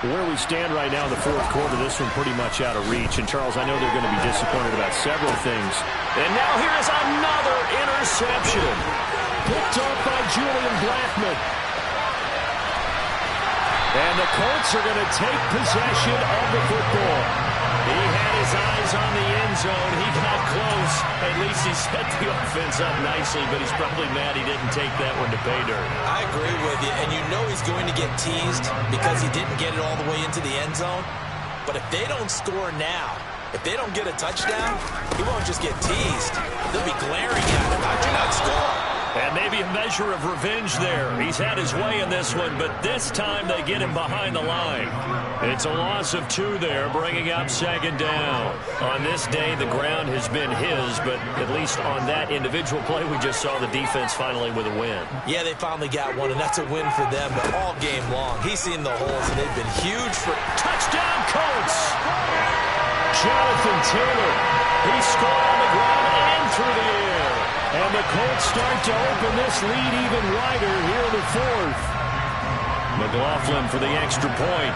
S1: Where we stand right now in the fourth quarter, this one pretty much out of reach. And, Charles, I know they're going to be disappointed about several things. And now here is another interception. Picked off by Julian Blackmon. And the Colts are going to take possession of the football. He had his eyes on the end zone. He got close. At least he set the offense up nicely, but he's probably mad he didn't take that one to pay dirt.
S2: I agree with you, and you know he's going to get teased because he didn't get it all the way into the end zone. But if they don't score now, if they don't get a touchdown, he won't just get teased. They'll be glaring at him. How'd you not score?
S1: And maybe a measure of revenge there. He's had his way in this one, but this time they get him behind the line. It's a loss of 2 there, bringing up second down. On this day, the ground has been his, but at least on that individual play, we just saw the defense finally with a win.
S2: Yeah, they finally got one, and that's a win for them, but all game long, he's seen the holes, and they've been huge for...
S1: Touchdown, Colts! Jonathan Taylor, he scored on the ground and through the air. And the Colts start to open this lead even wider here in the fourth. McLaughlin for the extra point.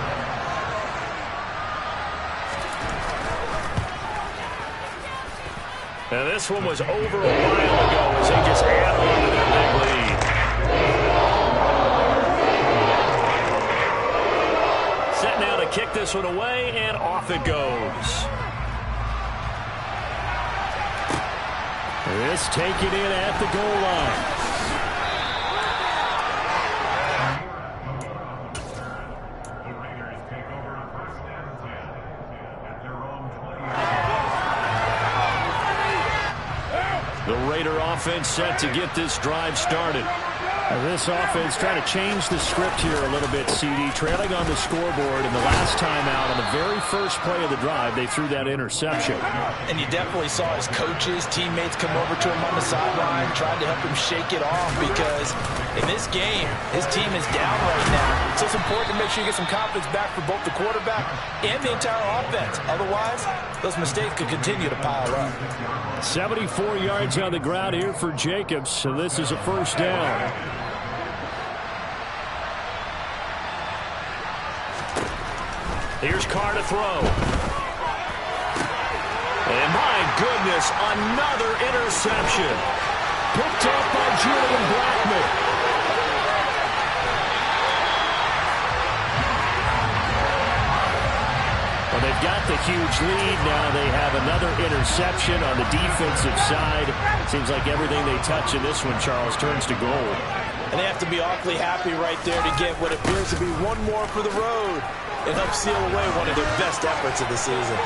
S1: And this one was over a while ago as they just add on to their big lead. Set now to kick this one away, and off it goes. This taken in at the goal line.
S4: The Raiders take over on 1st and 10 at their own 20.
S1: The Raider offense set to get this drive started. This offense trying to change the script here a little bit, CD. Trailing on the scoreboard, and the last time out on the very first play of the drive, they threw that interception.
S2: And you definitely saw his coaches, teammates come over to him on the sideline, tried to help him shake it off because in this game, his team is down right now. So it's important to make sure you get some confidence back for both the quarterback and the entire offense. Otherwise, those mistakes could continue to pile up.
S1: 74 yards on the ground here for Jacobs, so this is a first down. Here's Carr to throw. And my goodness, another interception. Picked up by Julian Blackmon. Well, they've got the huge lead now. They have another interception on the defensive side. Seems like everything they touch in this one, Charles, turns to gold.
S2: And they have to be awfully happy right there to get what appears to be one more for the road and help seal away one of their best efforts of the season.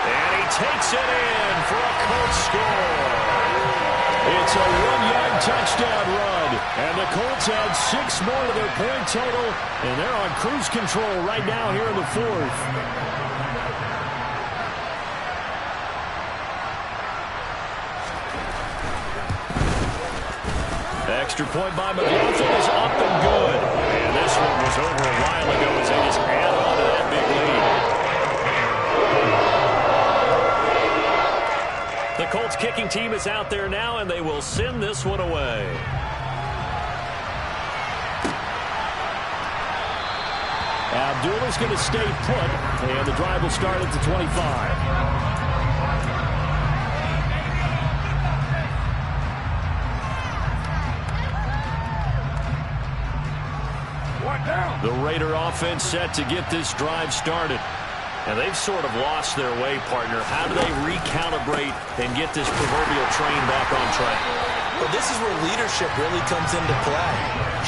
S1: And he takes it in for a Colts score. It's a 1-yard touchdown run. And the Colts add 6 more to their point total. And they're on cruise control right now here in the fourth. Extra point by McLaughlin is up and good. And this one was over a while ago as they just add on to that big lead. The Colts kicking team is out there now, and they will send this one away. Abdullah's going to stay put, and the drive will start at the 25. The Raider offense set to get this drive started. And they've sort of lost their way, partner. How do they recalibrate and get this proverbial train back on track?
S2: Well, this is where leadership really comes into play.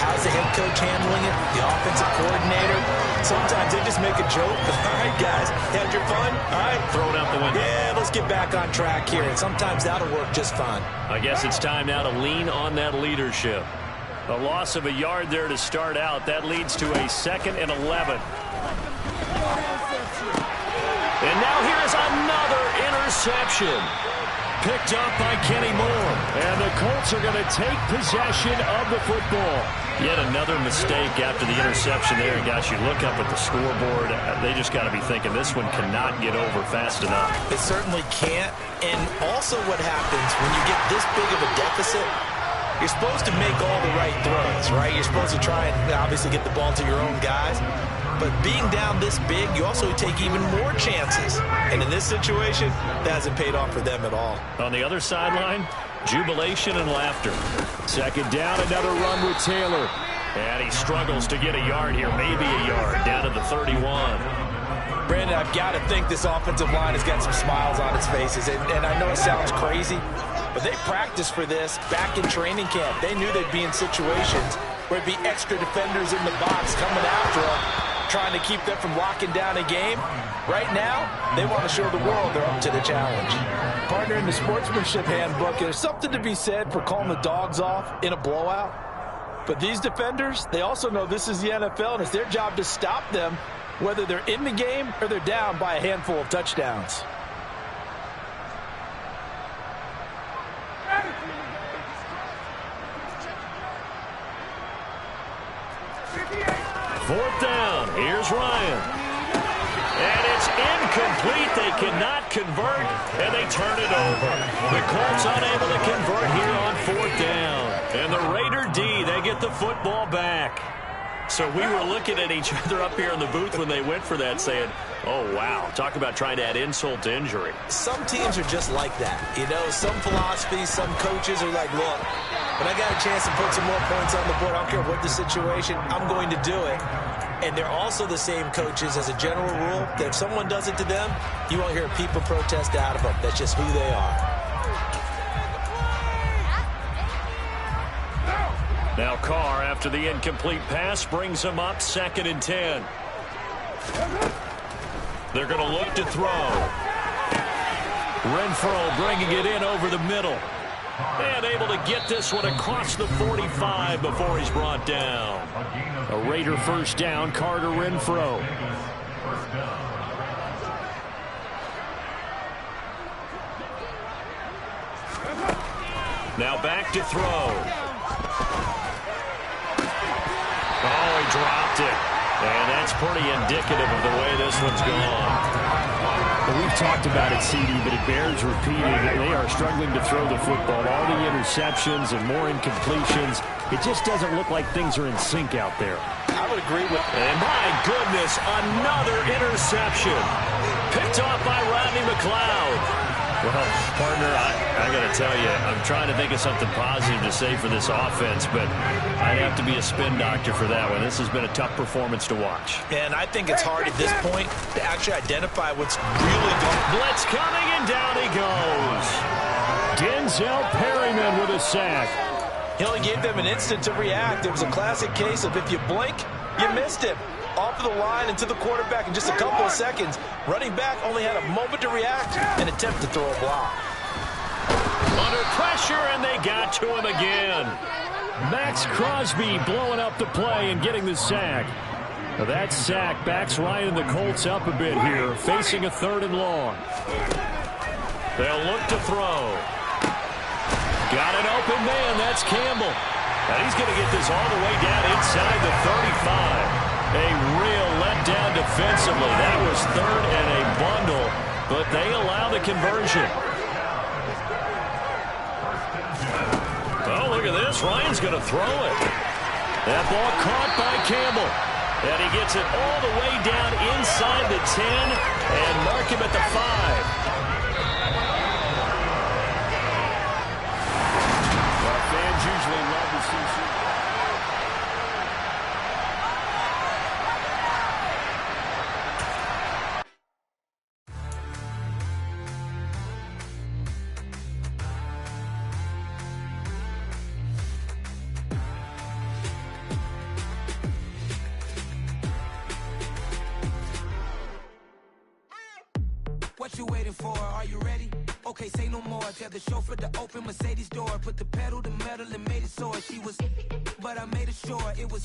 S2: How's the head coach handling it? The offensive coordinator? Sometimes they just make a joke. All right, guys, had your fun? All right.
S1: Throw it out the window.
S2: Yeah, let's get back on track here. And sometimes that'll work just fine.
S1: I guess it's time now to lean on that leadership. A loss of a yard there to start out. That leads to a 2nd and 11. And now here is another interception. Picked up by Kenny Moore. And the Colts are going to take possession of the football. Yet another mistake after the interception there. And gosh, you look up at the scoreboard, they just got to be thinking this one cannot get over fast enough.
S2: It certainly can't. And also what happens when you get this big of a deficit, you're supposed to make all the right throws, right? You're supposed to try and obviously get the ball to your own guys. But being down this big, you also take even more chances. And in this situation, that hasn't paid off for them at all.
S1: On the other sideline, jubilation and laughter. 2nd down, another run with Taylor. And he struggles to get a yard here, maybe a yard, down to the 31.
S2: Brandon, I've got to think this offensive line has got some smiles on its faces. And I know it sounds crazy, but they practiced for this back in training camp. They knew they'd be in situations where it'd be extra defenders in the box coming after them, trying to keep them from locking down a game. Right now, they want to show the world they're up to the challenge. Partner, in the sportsmanship handbook, there's something to be said for calling the dogs off in a blowout. But these defenders, they also know this is the NFL, and it's their job to stop them, whether they're in the game or they're down by a handful of touchdowns.
S1: Fourth down. Here's Ryan. And it's incomplete. They cannot convert, and they turn it over. The Colts unable to convert here on 4th down. And the Raider D, they get the football back. So we were looking at each other up here in the booth when they went for that saying, oh, wow, talk about trying to add insult to injury.
S2: Some teams are just like that. You know, some philosophies, some coaches are like, look, when I got a chance to put some more points on the board, I don't care what the situation, I'm going to do it. And they're also the same coaches as a general rule that if someone does it to them, you won't hear people protest out of them. That's just who they are.
S1: Now Carr, after the incomplete pass, brings him up 2nd and 10. They're going to look to throw. Renfro bringing it in over the middle. And able to get this one across the 45 before he's brought down. A Raider 1st down, Carter Renfro. Now back to throw. Oh, he dropped it. And that's pretty indicative of the way this one's gone.
S6: Well, we've talked about it, CD, but it bears repeating. They are struggling to throw the football. All the interceptions and more incompletions. It just doesn't look like things are in sync out there.
S2: I would agree with that.
S1: And my goodness, another interception. Picked off by Rodney McLeod. Well, partner, I got to tell you, I'm trying to think of something positive to say for this offense, but I'd have to be a spin doctor for that one. This has been a tough performance to watch.
S2: And I think it's hard at this point to actually identify what's really going on.
S1: Blitz coming, and down he goes. Denzel Perryman with a sack.
S2: He only gave them an instant to react. It was a classic case of if you blink, you missed him. Off of the line and to the quarterback in just a couple of seconds. Running back only had a moment to react and attempt to throw a block.
S1: Under pressure, and they got to him again.
S6: Max Crosby blowing up the play and getting the sack. Now that sack backs Ryan and the Colts up a bit here, facing a 3rd and long.
S1: They'll look to throw. Got an open man. That's Campbell. And he's going to get this all the way down inside the 35. A real letdown defensively. That was 3rd and a bundle, but they allow the conversion. Oh, look at this. Ryan's going to throw it. That ball caught by Campbell. And he gets it all the way down inside the 10 and mark him at the 5. Well, fans usually love to see.
S5: What you waiting for? Are you ready? Okay, say no more. Tell the chauffeur to open Mercedes door. Put the pedal to metal and made it soar. She was, but I made it sure it was.